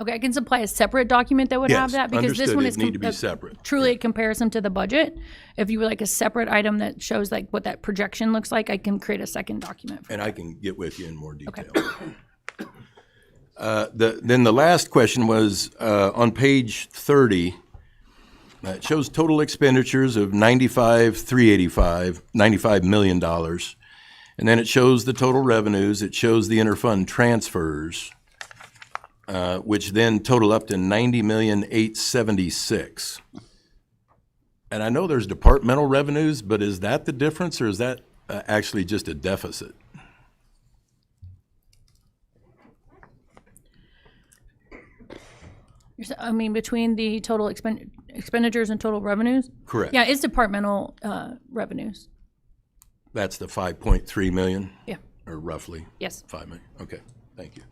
Okay, I can supply a separate document that would have Yes, that because this understood. one It is need to be separate. truly a comparison to the budget. If you would like a separate item that shows like what that projection looks like, I can create a second document. And I can get with you in more detail. Okay. Then the last question was on page 30. It shows total expenditures of $95 million. And then it shows the total revenues. It shows the interfund transfers, which then total up to $90,876,000. And I know there's departmental revenues, but is that the difference, or is that actually just a deficit? I mean, between the total expenditures and total revenues? Correct. Yeah, it's departmental revenues. That's the 5.3 million? Yeah. Or roughly? Yes. 5 million. Okay, thank you.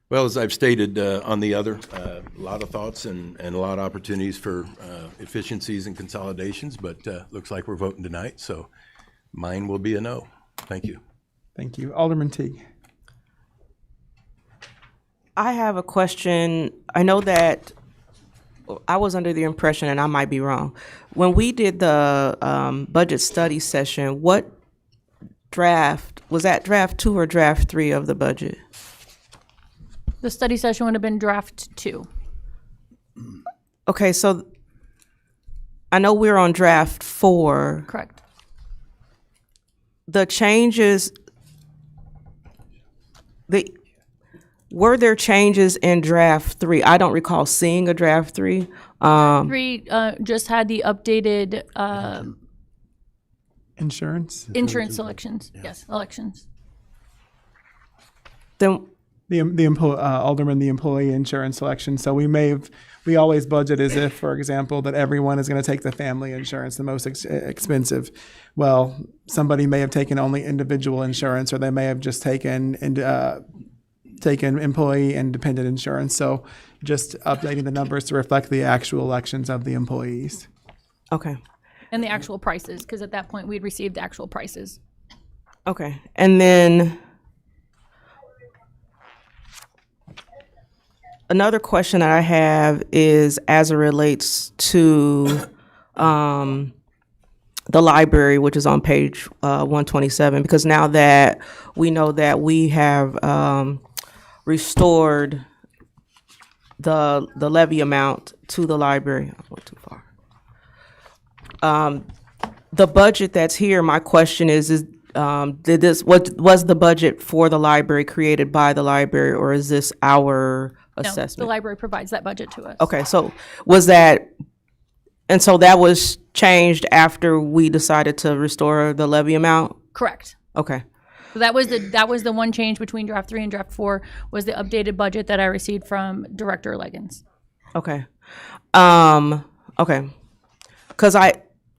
Well, as I've stated on the other, a lot of thoughts and a lot of opportunities for efficiencies and consolidations, but looks like we're voting tonight, so mine will be a no. Thank you. Thank you. Alderman Teague. I have a question. I know that I was under the impression, and I might be wrong, when we did the budget study session, what draft, was that draft 2 or draft 3 of the budget? The study session would have been draft 2. Okay, so I know we're on draft 4. Correct. The changes, were there changes in draft 3? I don't recall seeing a draft 3. 3 just had the updated Insurance? insurance selections. Yes, elections. Then The Alderman, the employee insurance selection. So we always budget as if, for example, that everyone is going to take the family insurance, the most expensive. Well, somebody may have taken only individual insurance, or they may have just taken employee and dependent insurance. So just updating the numbers to reflect the actual elections of the employees. Okay. And the actual prices, because at that point we'd received the actual prices. Okay. And then another question that I have is as it relates to the library, which is on page 127, because now that we know that we have restored the levy amount to the library. I went too far. The budget that's here, my question is what was the budget for the library created by the library, or is this our No, assessment? the library provides that budget to us. Okay, so was that, and so that was changed after we decided to restore the levy amount? Correct. Okay, So that was the one change between draft 3 and draft 4 was the updated budget that I received from Director Leggins. okay. Okay. Because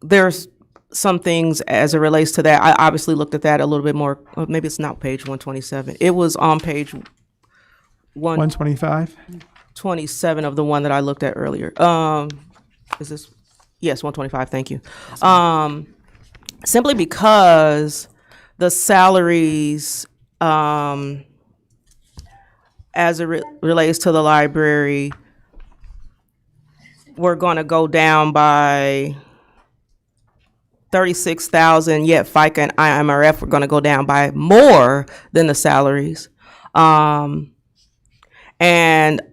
there's some things as it relates to that. I obviously looked at that a little bit more. Well, maybe it's not page 127. It was on page 125? 27 of the one that I looked at earlier. Is this? Yes, 125. Thank you. Simply because the salaries, as it relates to the library, we're going to go down by 36,000. Yet FICA and IMRF are going to go down by more than the salaries. And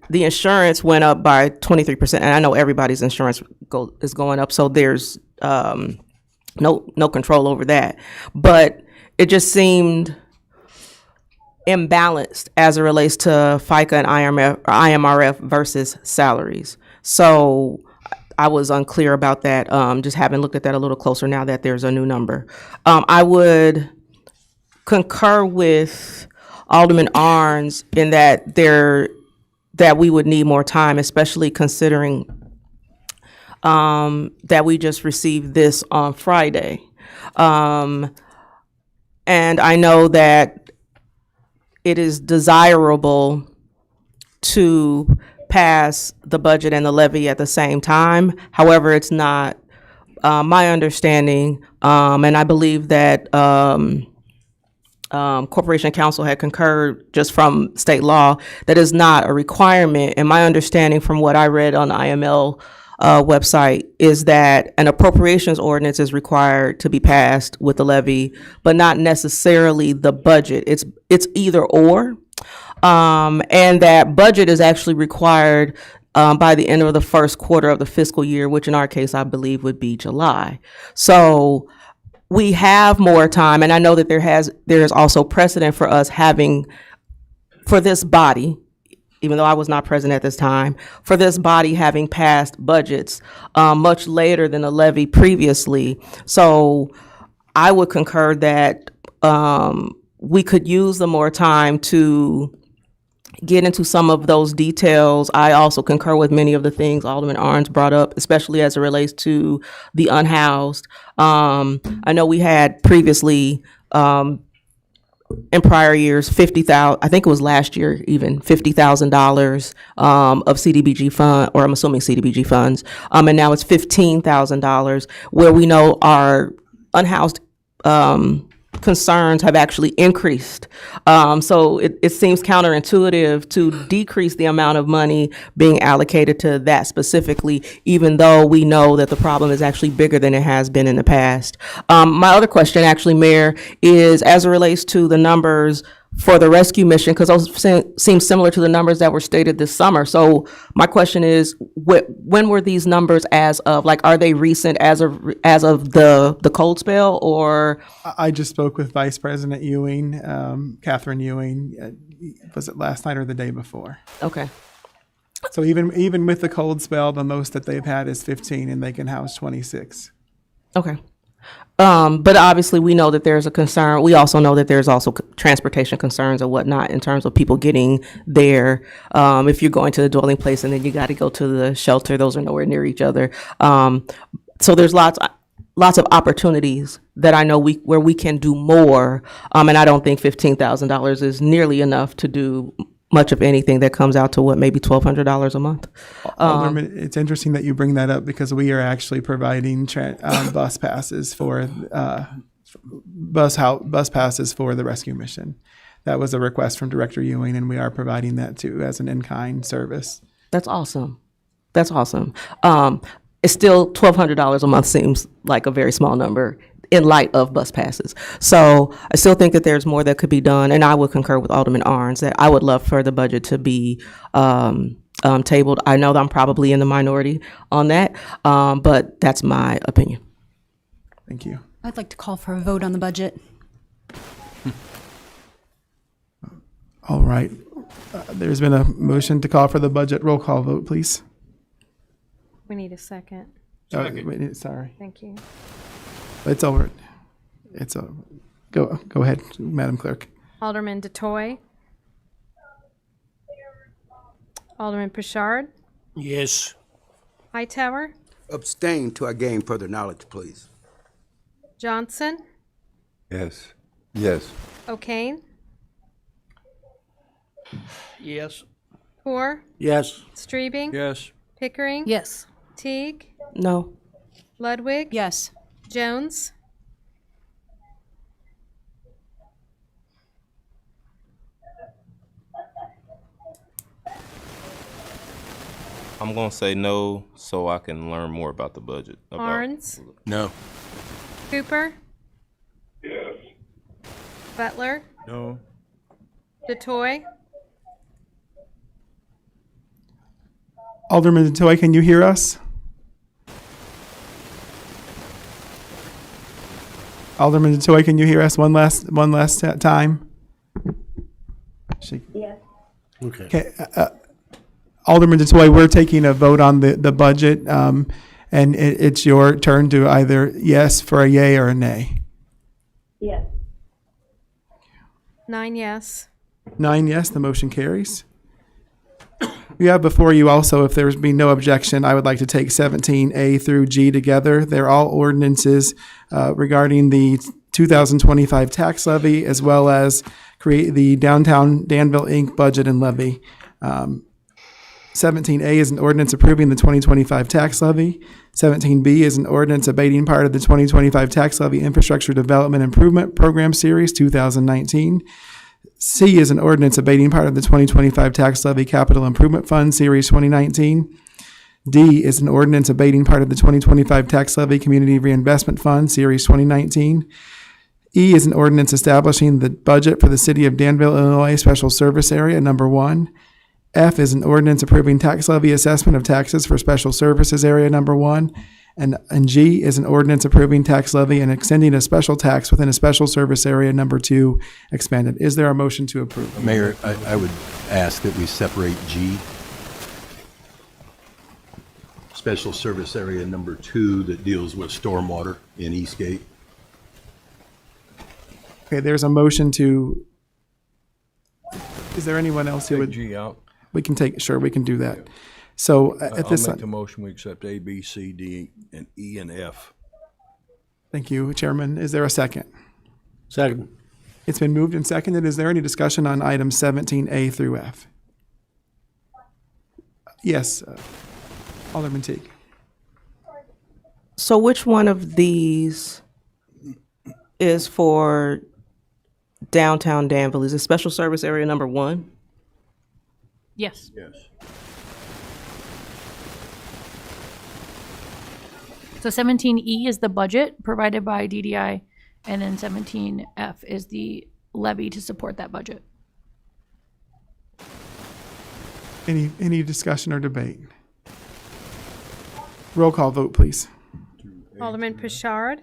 the insurance went up by 23%. And I know everybody's insurance is going up, so there's no control over that. But it just seemed imbalanced as it relates to FICA and IMRF versus salaries. So I was unclear about that, just having looked at that a little closer now that there's a new number. I would concur with Alderman Arns in that we would need more time, especially considering that we just received this on Friday. And I know that it is desirable to pass the budget and the levy at the same time. However, it's not my understanding, and I believe that Corporation Council had concurred just from state law that is not a requirement. And my understanding from what I read on the IML website is that an appropriations ordinance is required to be passed with the levy, but not necessarily the budget. It's either or. And that budget is actually required by the end of the first quarter of the fiscal year, which in our case, I believe would be July. So we have more time, and I know that there is also precedent for us having, for this body, even though I was not present at this time, for this body having passed budgets much later than the levy previously. So I would concur that we could use the more time to get into some of those details. I also concur with many of the things Alderman Arns brought up, especially as it relates to the unhoused. I know we had previously, in prior years, $50,000, I think it was last year even, $50,000 of CDBG fund, or I'm assuming CDBG funds, and now it's $15,000, where we know our unhoused concerns have actually increased. So it seems counterintuitive to decrease the amount of money being allocated to that specifically, even though we know that the problem is actually bigger than it has been in the past. My other question, actually, Mayor, is as it relates to the numbers for the rescue mission, because those seem similar to the numbers that were stated this summer. So my question is, when were these numbers as of? Like, are they recent as of the cold spell, or? I just spoke with Vice President Ewing, Catherine Ewing. Was it last night or the day before? Okay. So even with the cold spell, the most that they've had is 15, and they can house 26. Okay. But obviously we know that there's a concern. We also know that there's also transportation concerns and whatnot in terms of people getting there. If you're going to the dwelling place and then you got to go to the shelter, those are nowhere near each other. So there's lots of opportunities that I know where we can do more. And I don't think $15,000 is nearly enough to do much of anything that comes out to maybe $1,200 a month. Alderman, it's interesting that you bring that up, because we are actually providing bus passes for bus passes for the rescue mission. That was a request from Director Ewing, and we are providing that too as an in-kind service. That's awesome. That's awesome. it's still $1,200 a month seems like a very small number in light of bus passes. So I still think that there's more that could be done, and I would concur with Alderman Arns that I would love for the budget to be tabled. I know that I'm probably in the minority on that, but that's my opinion. Thank you. I'd like to call for a vote on the budget. All right. There's been a motion to call for the budget. Roll call vote, please. We need a second. Sorry. Thank you. It's over. It's over. Go ahead, Madam Clerk. Alderman DeToy. Alderman Pritchard. Yes. Hightower. Abstain till I gain further knowledge, please. Johnson. Yes. Yes. O'Kane. Yes. Poor. Yes. Strebing. Yes. Pickering. Yes. Teague. No. Ludwig. Yes. Jones. I'm going to say no so I can learn more about the budget. Arns. No. Cooper. Yes. Butler. No. DeToy. Alderman DeToy, can you hear us? Alderman DeToy, can you hear us one last time? Okay. Okay. Alderman DeToy, we're taking a vote on the budget, and it's your turn to either yes for a yay or a nay. Yes. 9 yes. 9 yes, the motion carries. We have before you also, if there's been no objection, I would like to take 17A through G together. They're all ordinances regarding the 2025 tax levy, as well as create the Downtown Danville, Inc. budget and levy. 17A is an ordinance approving the 2025 tax levy. 17B is an ordinance abating part of the 2025 tax levy infrastructure development improvement program series 2019. C is an ordinance abating part of the 2025 tax levy capital improvement fund series 2019. D is an ordinance abating part of the 2025 tax levy community reinvestment fund series 2019. E is an ordinance establishing the budget for the city of Danville, Illinois special service area number 1. F is an ordinance approving tax levy assessment of taxes for special services area number 1. And G is an ordinance approving tax levy and extending a special tax within a special service area number 2 expanded. Is there a motion to approve? Mayor, I would ask that we separate G. Special service area number 2 that deals with stormwater in Eastgate. Okay, there's a motion to, is there anyone else who Take would? G out. We can take, sure, we can do that. So at this I'll make time, the motion, we accept A, B, C, D, and E, and F. thank you, Chairman. Is there a second? Second. It's been moved and seconded. Is there any discussion on items 17A through F? Yes, Alderman Teague. So which one of these is for downtown Danville? Is it special service area number 1? Yes. Yes. So 17E is the budget provided by DDI, and then 17F is the levy to support that budget. Any discussion or debate? Roll call vote, please. Alderman Pritchard.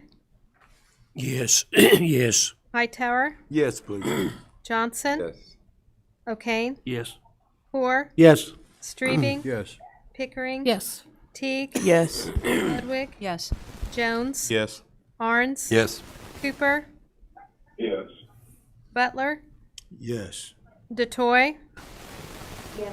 Yes. Yes. Hightower. Yes, please. Johnson. Yes. O'Kane. Yes. Poor. Yes. Strebing. Yes. Pickering. Yes. Teague. Yes. Ludwig. Yes. Jones. Yes. Arns. Yes. Cooper. Yes. Butler. Yes. DeToy. Yes.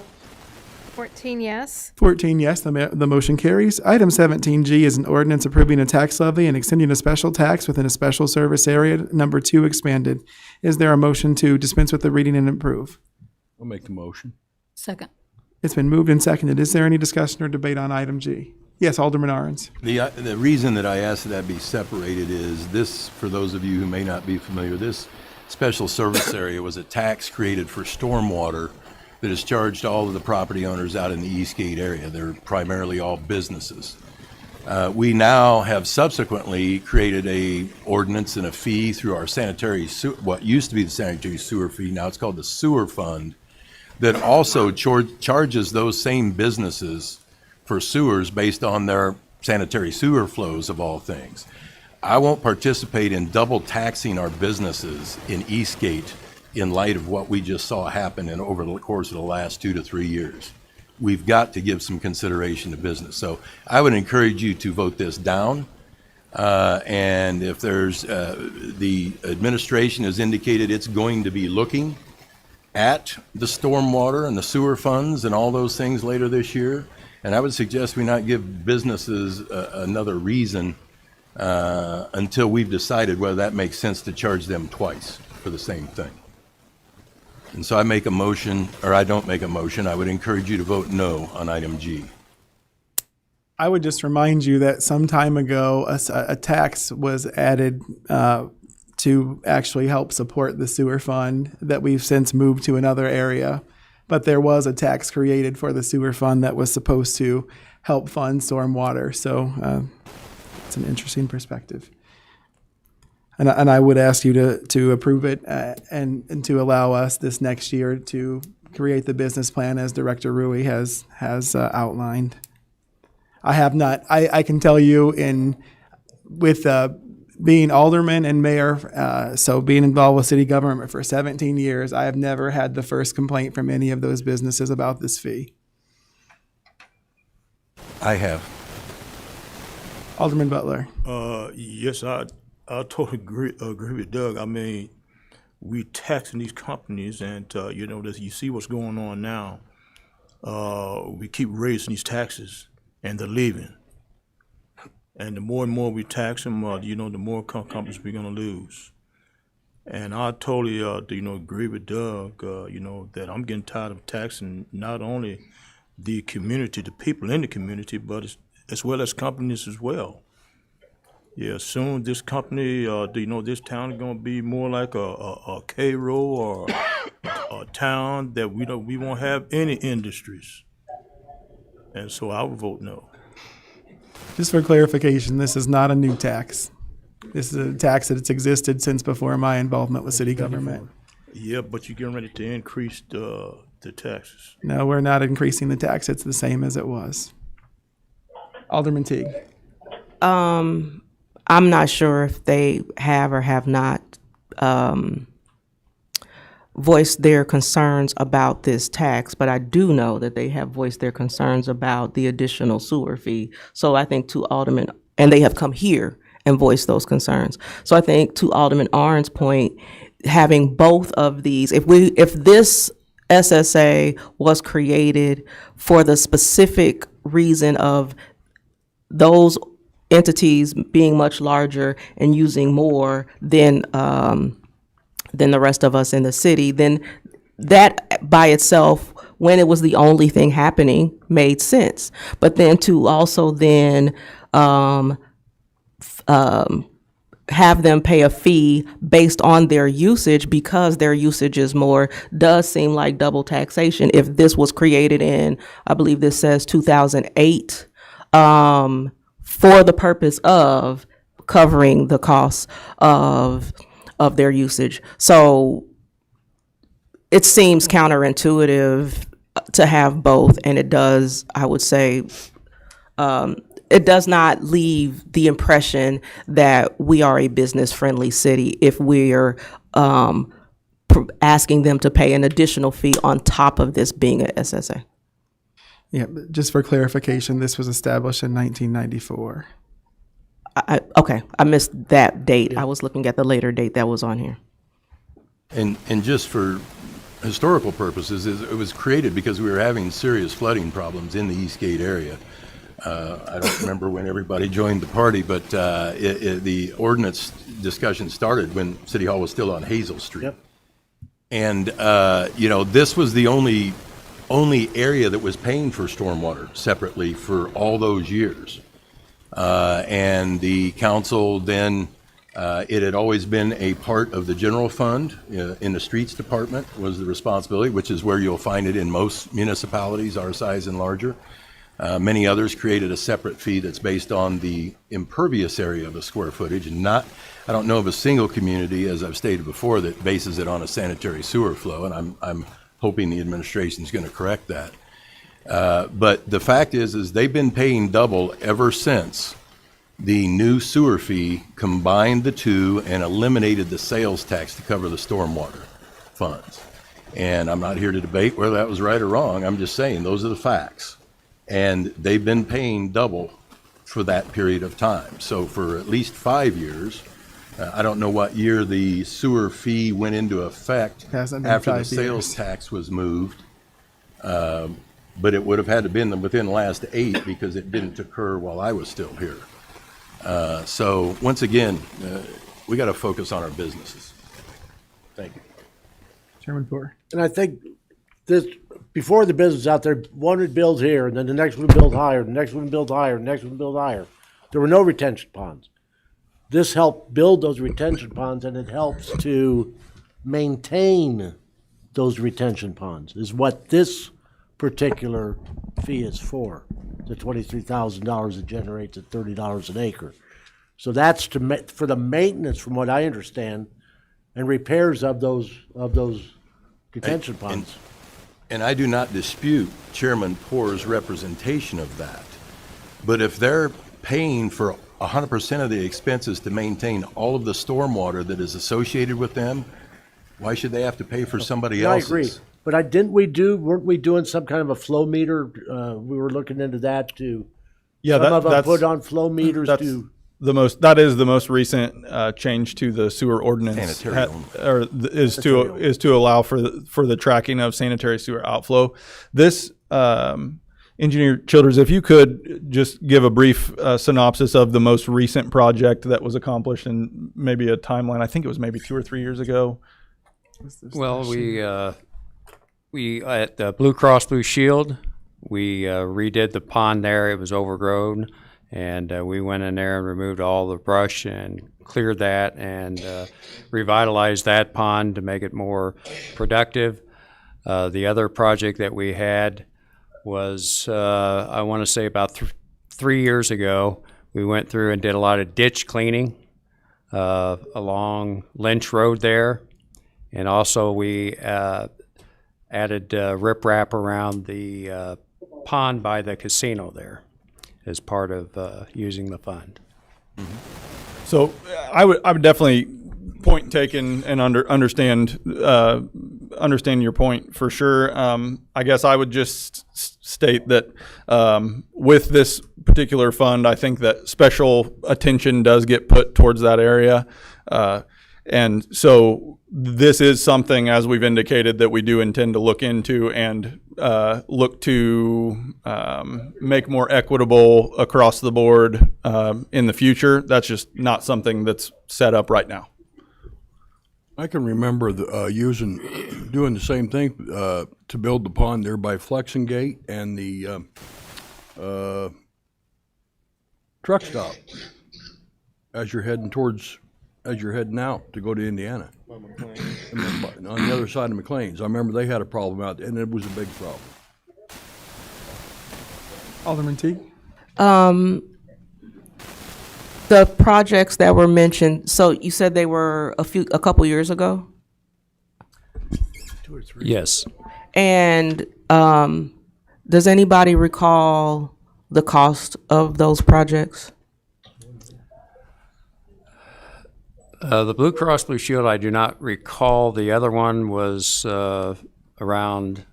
14 yes. 14 yes, the motion carries. Item 17G is an ordinance approving a tax levy and extending a special tax within a special service area number 2 expanded. Is there a motion to dispense with the reading and approve? I'll make the motion. Second. It's been moved and seconded. Is there any discussion or debate on item G? Yes, Alderman Arns. The reason that I asked that be separated is this, for those of you who may not be familiar, this special service area was a tax created for stormwater that is charged to all of the property owners out in the Eastgate area. They're primarily all businesses. We now have subsequently created a ordinance and a fee through our what used to be the sanitary sewer fee, now it's called the sewer fund, that also charges those same businesses for sewers based on their sanitary sewer flows of all things. I won't participate in double taxing our businesses in Eastgate in light of what we just saw happen over the course of the last 2 to 3 years. We've got to give some consideration to business. So I would encourage you to vote this down. And if there's, the administration has indicated it's going to be looking at the stormwater and the sewer funds and all those things later this year. And I would suggest we not give businesses another reason until we've decided whether that makes sense to charge them twice for the same thing. And so I make a motion, or I don't make a motion, I would encourage you to vote no on item G. I would just remind you that some time ago, a tax was added to actually help support the sewer fund that we've since moved to another area. But there was a tax created for the sewer fund that was supposed to help fund stormwater. So it's an interesting perspective. And I would ask you to approve it and to allow us this next year to create the business plan as Director Rui has outlined. I have not. I can tell you with being alderman and mayor, so being involved with city government for 17 years, I have never had the first complaint from any of those businesses about this fee. I have. Alderman Butler. Yes, I totally agree with Doug. I mean, we taxing these companies, and you see what's going on now. We keep raising these taxes, and they're leaving. And the more and more we tax them, the more companies we're gonna lose. And I totally, agree with Doug. That I'm getting tired of taxing not only the community, the people in the community, but as well as companies as well. Yeah, soon this company, this town is gonna be more like a Cairo or a town that we won't have any industries. And so I would vote no. Just for clarification, this is not a new tax. This is a tax that's existed since before my involvement with city government. Yeah, but you're getting ready to increase the taxes. No, we're not increasing the tax. It's the same as it was. Alderman Teague. I'm not sure if they have or have not voiced their concerns about this tax, but I do know that they have voiced their concerns about the additional sewer fee. So I think to Alderman, and they have come here and voiced those concerns. So I think to Alderman Arndt's point, having both of these, if this SSA was created for the specific reason of those entities being much larger and using more than the rest of us in the city, then that by itself, when it was the only thing happening, made sense. But then to also then have them pay a fee based on their usage because their usage is more does seem like double taxation. If this was created in, I believe this says 2008, for the purpose of covering the costs of their usage. So it seems counterintuitive to have both, and it does, I would say, it does not leave the impression that we are a business-friendly city if we're asking them to pay an additional fee on top of this being a SSA. Yeah, but just for clarification, this was established in 1994. Okay, I missed that date. I was looking at the later date that was on here. And just for historical purposes, it was created because we were having serious flooding problems in the Eastgate area. I don't remember when everybody joined the party, but the ordinance discussion started when City Hall was still on Hazel Street. Yep. And, this was the only area that was paying for stormwater separately for all those years. And the council then, it had always been a part of the general fund in the streets department was the responsibility, which is where you'll find it in most municipalities our size and larger. Many others created a separate fee that's based on the impervious area of the square footage, and not, I don't know of a single community, as I've stated before, that bases it on a sanitary sewer flow, and I'm hoping the administration's going to correct that. But the fact is they've been paying double ever since the new sewer fee combined the two and eliminated the sales tax to cover the stormwater funds. And I'm not here to debate whether that was right or wrong. I'm just saying those are the facts. And they've been paying double for that period of time. So for at least 5 years, I don't know what year the sewer fee went into effect Hasn't been after the 5 sales years. tax was moved. But it would have had to been within the last 8 because it didn't occur while I was still here. So once again, we got to focus on our businesses. Thank you. Chairman Poor. And I think this, before the business out there, one would build here, and then the next one would build higher, the next one would build higher, the next one would build higher. There were no retention ponds. This helped build those retention ponds, and it helps to maintain those retention ponds, is what this particular fee is for. The $23,000 it generates at $30 an acre. So that's for the maintenance, from what I understand, and repairs of those detention ponds. And I do not dispute Chairman Poor's representation of that. But if they're paying for 100% of the expenses to maintain all of the stormwater that is associated with them, why should they have to pay for somebody else's? I agree. But weren't we doing some kind of a flow meter? We were looking into that too. Yeah, some of them that's put on flow meters that's to. That is the most recent change to the sewer ordinance, Sanitary is to allow for the tracking of sanitary sewer outflow. This, Engineer Childers, if you could just give a brief synopsis of the most recent project that was accomplished and maybe a timeline. I think it was maybe 2 or 3 years ago. Well, we at the Blue Cross Blue Shield, we redid the pond there. It was overgrown, and we went in there and removed all the brush and cleared that and revitalized that pond to make it more productive. The other project that we had was, I want to say about 3 years ago, we went through and did a lot of ditch cleaning along Lynch Road there. And also we added riprap around the pond by the casino there as part of using the fund. So I would definitely point taken and understand your point for sure. I guess I would just state that with this particular fund, I think that special attention does get put towards that area. And so this is something, as we've indicated, that we do intend to look into and look to make more equitable across the board in the future. That's just not something that's set up right now. I can remember doing the same thing to build the pond there by Flexen Gate and the truck stop as you're heading out to go to Indiana. On the other side of McLean's. I remember they had a problem out there, and it was a big problem. Alderman Teague. The projects that were mentioned, so you said they were a couple years ago? 2 or 3. Yes. And does anybody recall the cost of those projects? The Blue Cross Blue Shield, I do not recall. The other one was around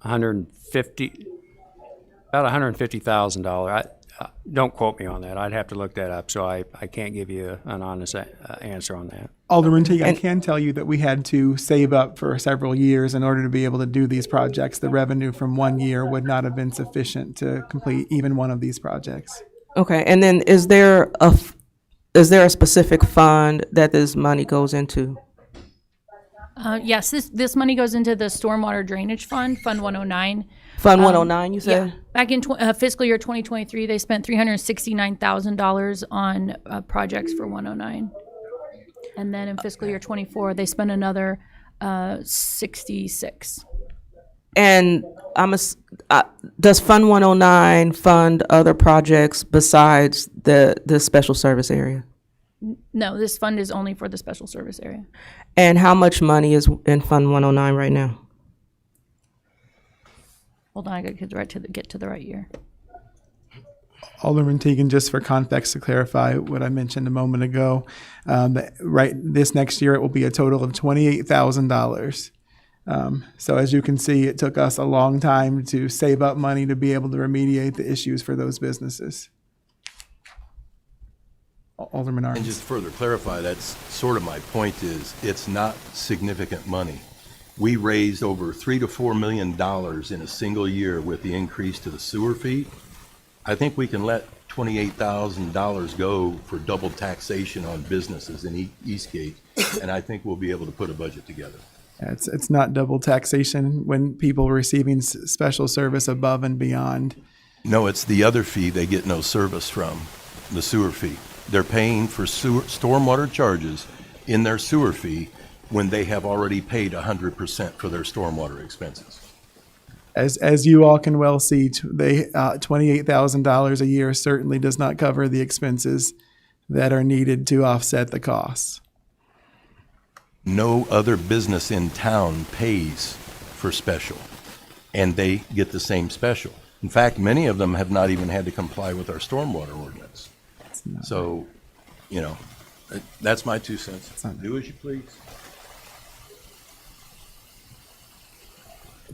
about $150,000. Don't quote me on that. I'd have to look that up, so I can't give you an honest answer on that. Alderman Teague, I can tell you that we had to save up for several years in order to be able to do these projects. The revenue from 1 year would not have been sufficient to complete even one of these projects. Okay, and then is there a specific fund that this money goes into? Yes, this money goes into the Stormwater Drainage Fund, Fund 109. Fund 109, you said? Yeah. Back in fiscal year 2023, they spent $369,000 on projects for 109. And then in fiscal year 24, they spent another 66. And Does Fund 109 fund other projects besides the special service area? No, this fund is only for the special service area. And how much money is in Fund 109 right now? Hold on, I gotta get to the right year. Alderman Teagan, just for context to clarify what I mentioned a moment ago, this next year it will be a total of $28,000. So as you can see, it took us a long time to save up money to be able to remediate the issues for those businesses. Alderman And Arns. just further clarify, that's sort of my point is, it's not significant money. We raised over $3 to $4 million in a single year with the increase to the sewer fee. I think we can let $28,000 go for double taxation on businesses in Eastgate, and I think we'll be able to put a budget together. It's not double taxation when people are receiving special service above and beyond. No, it's the other fee they get no service from, the sewer fee. They're paying for stormwater charges in their sewer fee when they have already paid 100% for their stormwater expenses. As you all can well see, $28,000 a year certainly does not cover the expenses that are needed to offset the costs. No other business in town pays for special, and they get the same special. In fact, many of them have not even had to comply with our stormwater ordinance. So, you know, that's my 2 cents. Do as you please.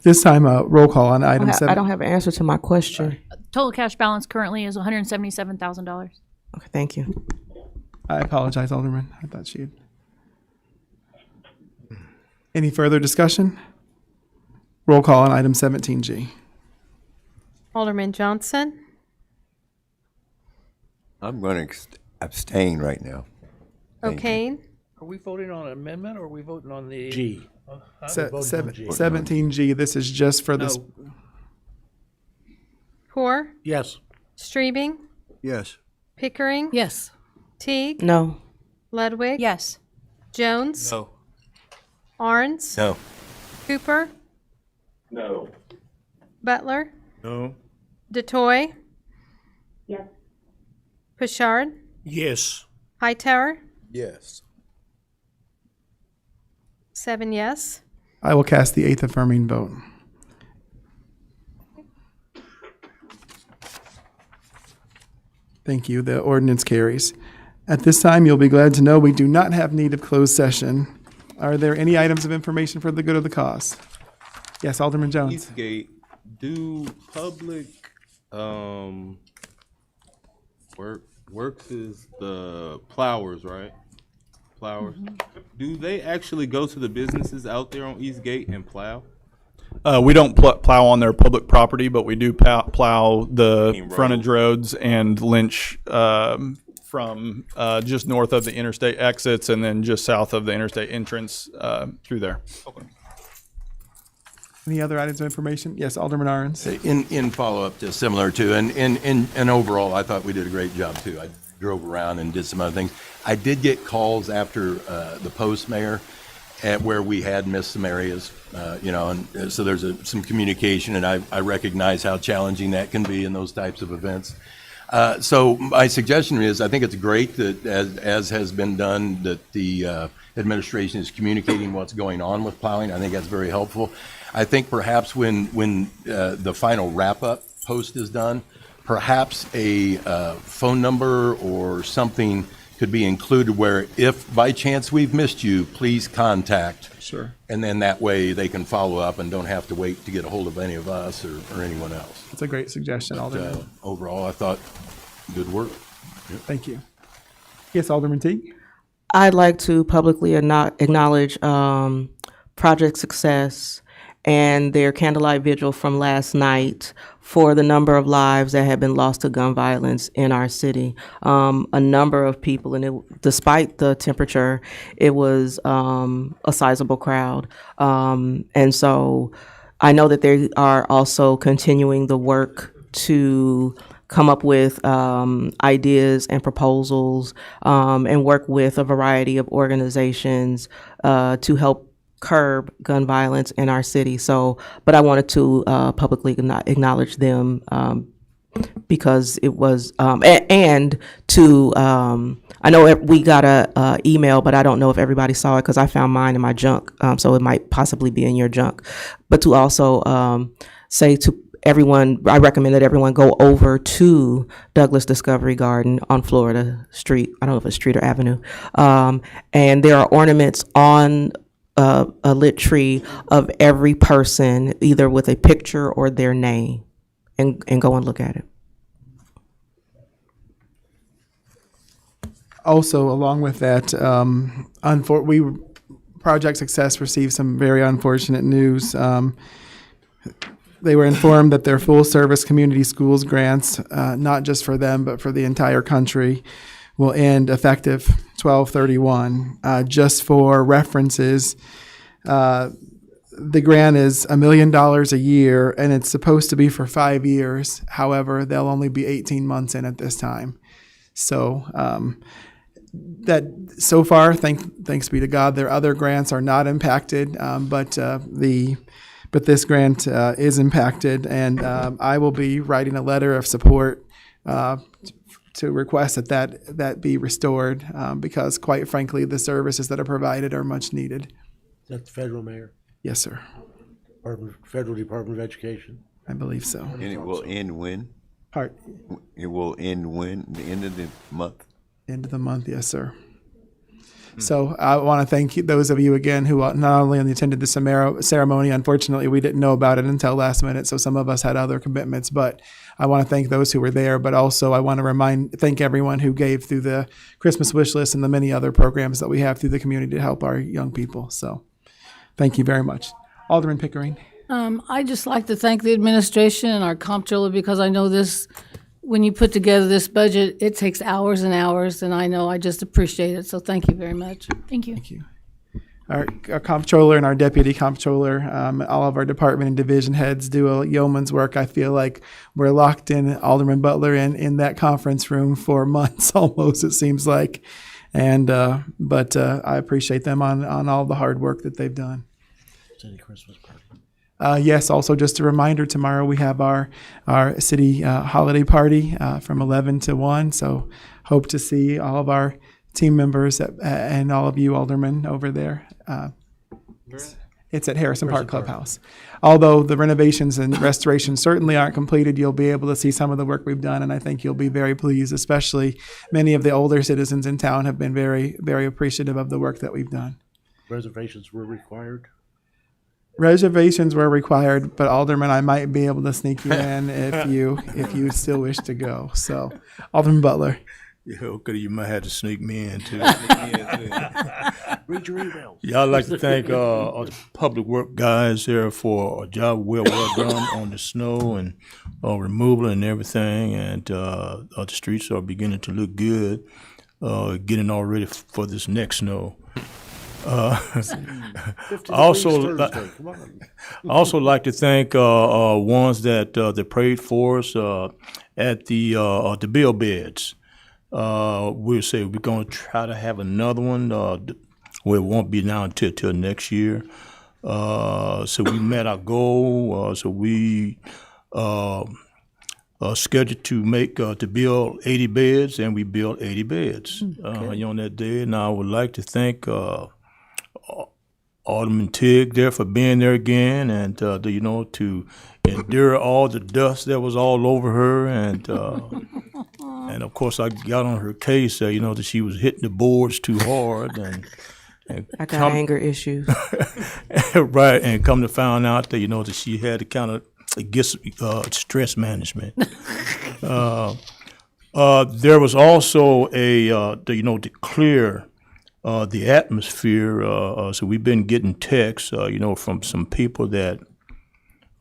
This time, roll call on item 7. I don't have an answer to my question. Total cash balance currently is $177,000. Okay, thank you. I apologize, Alderman. I thought she'd. Any further discussion? Roll call on item 17G. Alderman Johnson. I'm going to abstain right now. O'Kane. Are we voting on an amendment or are we voting on the? G. 17G, this is just for this. Poor. Yes. Streebing. Yes. Pickering. Yes. Teague. No. Ludwig. Yes. Jones. No. Arns. No. Cooper. No. Butler. No. DeToy. Yes. Pashard. Yes. Hightower. Yes. 7 yes. I will cast the 8th affirming vote. Thank you. The ordinance carries. At this time, you'll be glad to know we do not have need of closed session. Are there any items of information for the good of the cause? Yes, Alderman Jones. Eastgate, do public works is the plowers, right? Plowers. Do they actually go to the businesses out there on Eastgate and plow? We don't plow on their public property, but we do plow the Main road. frontage roads and Lynch from just north of the interstate exits and then just south of the interstate entrance through there. Okay. Any other items of information? Yes, Alderman Arns. In follow-up to similar to, and overall, I thought we did a great job too. I drove around and did some other things. I did get calls after the post, Mayor, at where we had missed some areas, and so there's some communication, and I recognize how challenging that can be in those types of events. So my suggestion is, I think it's great that, as has been done, that the administration is communicating what's going on with plowing. I think that's very helpful. I think perhaps when the final wrap-up post is done, perhaps a phone number or something could be included where if by chance we've missed you, please contact. Sure. And then that way they can follow up and don't have to wait to get a hold of any of us or anyone else. That's a great suggestion, Alderman. Overall, I thought good work. Thank you. Yes, Alderman Teague. I'd like to publicly acknowledge Project Success and their candlelight vigil from last night for the number of lives that have been lost to gun violence in our city. A number of people, and despite the temperature, it was a sizable crowd. And so I know that they are also continuing the work to come up with ideas and proposals and work with a variety of organizations to help curb gun violence in our city. So, but I wanted to publicly acknowledge them because it was, and to, I know we got a email, but I don't know if everybody saw it because I found mine in my junk, so it might possibly be in your junk. But to also say to everyone, I recommend that everyone go over to Douglas Discovery Garden on Florida Street. I don't know if it's street or avenue. And there are ornaments on a lit tree of every person, either with a picture or their name, and go and look at it. Also, along with that, Project Success received some very unfortunate news. They were informed that their full-service community schools grants, not just for them, but for the entire country, will end effective 12/31. Just for references, the grant is $1 million a year, and it's supposed to be for 5 years. However, they'll only be 18 months in at this time. So that so far, thanks be to God, their other grants are not impacted, but this grant is impacted, and I will be writing a letter of support to request that be restored because, quite frankly, the services that are provided are much needed. Is that the federal mayor? Yes, sir. Federal Department of Education? I believe so. And it will end when? Part. It will end when? The end of the month? End of the month, yes, sir. So I want to thank those of you again who not only attended the ceremony. Unfortunately, we didn't know about it until last minute, so some of us had other commitments. But I want to thank those who were there. But also, I want to thank everyone who gave through the Christmas wish list and the many other programs that we have through the community to help our young people. So, thank you very much, Alderman Pickering. I'd just like to thank the administration and our comptroller because I know this. When you put together this budget, it takes hours and hours, and I just appreciate it. So thank you very much. Thank you. Thank you. Our comptroller and our deputy comptroller, all of our department and division heads do a yeoman's work. I feel like we're locked in, Alderman Butler, in that conference room for months almost, it seems like. And but I appreciate them on all the hard work that they've done. City Christmas party. Yes, also just a reminder, tomorrow we have our city holiday party from 11 to 1. So hope to see all of our team members and all of you aldermen over there. It's at Harrison Park Clubhouse. Although the renovations and restorations certainly aren't completed, you'll be able to see some of the work we've done, and I think you'll be very pleased, especially many of the older citizens in town have been very, very appreciative of the work that we've done. Reservations were required? Reservations were required, but Alderman, I might be able to sneak you in if you still wish to go. So, Alderman Butler. Yeah, okay, you might have to sneak me in too. Read your email. Yeah, I'd like to thank all the public work guys here for a job well done on the snow and removal and everything. And the streets are beginning to look good, getting all ready for this next snow. Also like to thank ones that prayed for us at the bill beds. We'll say we're going to try to have another one. Well, it won't be now until next year. So we met our goal. So we scheduled to build 80 beds, and we built 80 beds on that day. And I would like to thank Alderman Tig there for being there again, and to endure all the dust that was all over her, and of course I got on her case, that she was hitting the boards too hard, and I got anger issues. Right, and come to find out that that she had to kind of get stress management. There was also to clear the atmosphere. So we've been getting texts, from some people that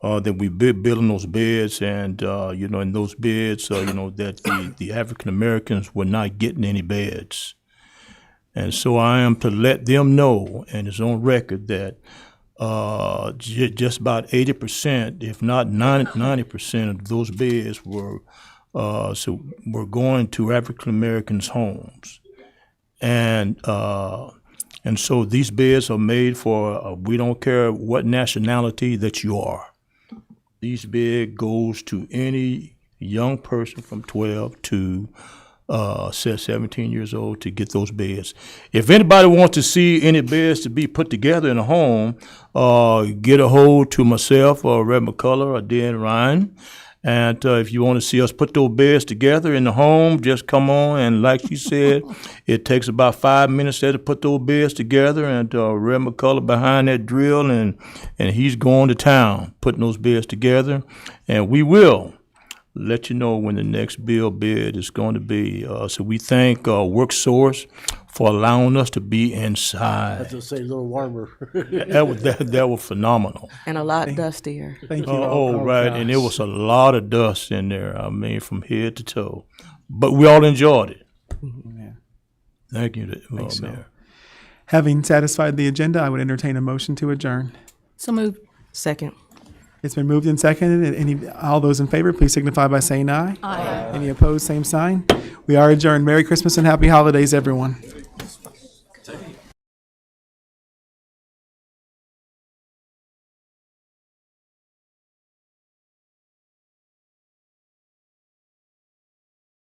we building those beds, and in those beds, that the African Americans were not getting any beds, and so I am to let them know, and it's on record that just about 80%, if not 90% of those beds were going to African Americans' homes. And And so these beds are made for, we don't care what nationality that you are. These beds goes to any young person from 12 to 17 years old to get those beds. If anybody wants to see any beds to be put together in a home, get a hold to myself or Red McCullough or Dan Ryan. And if you want to see us put those beds together in the home, just come on. And like she said, it takes about 5 minutes there to put those beds together. And Red McCullough behind that drill, and he's going to town putting those beds together. And we will let you know when the next bed is going to be. So we thank WorkSource for allowing us to be inside. That's to say a little warmer. that was phenomenal. And a lot dustier. Thank you. Right. And there was a lot of dust in there. I mean, from head to toe. But we all enjoyed it. Yeah. Thank you, Mayor. Having satisfied the agenda, I would entertain a motion to adjourn. So moved. Second. It's been moved and seconded. All those in favor, please signify by saying aye. Aye. Any opposed, same sign. We are adjourned. Merry Christmas and happy holidays, everyone.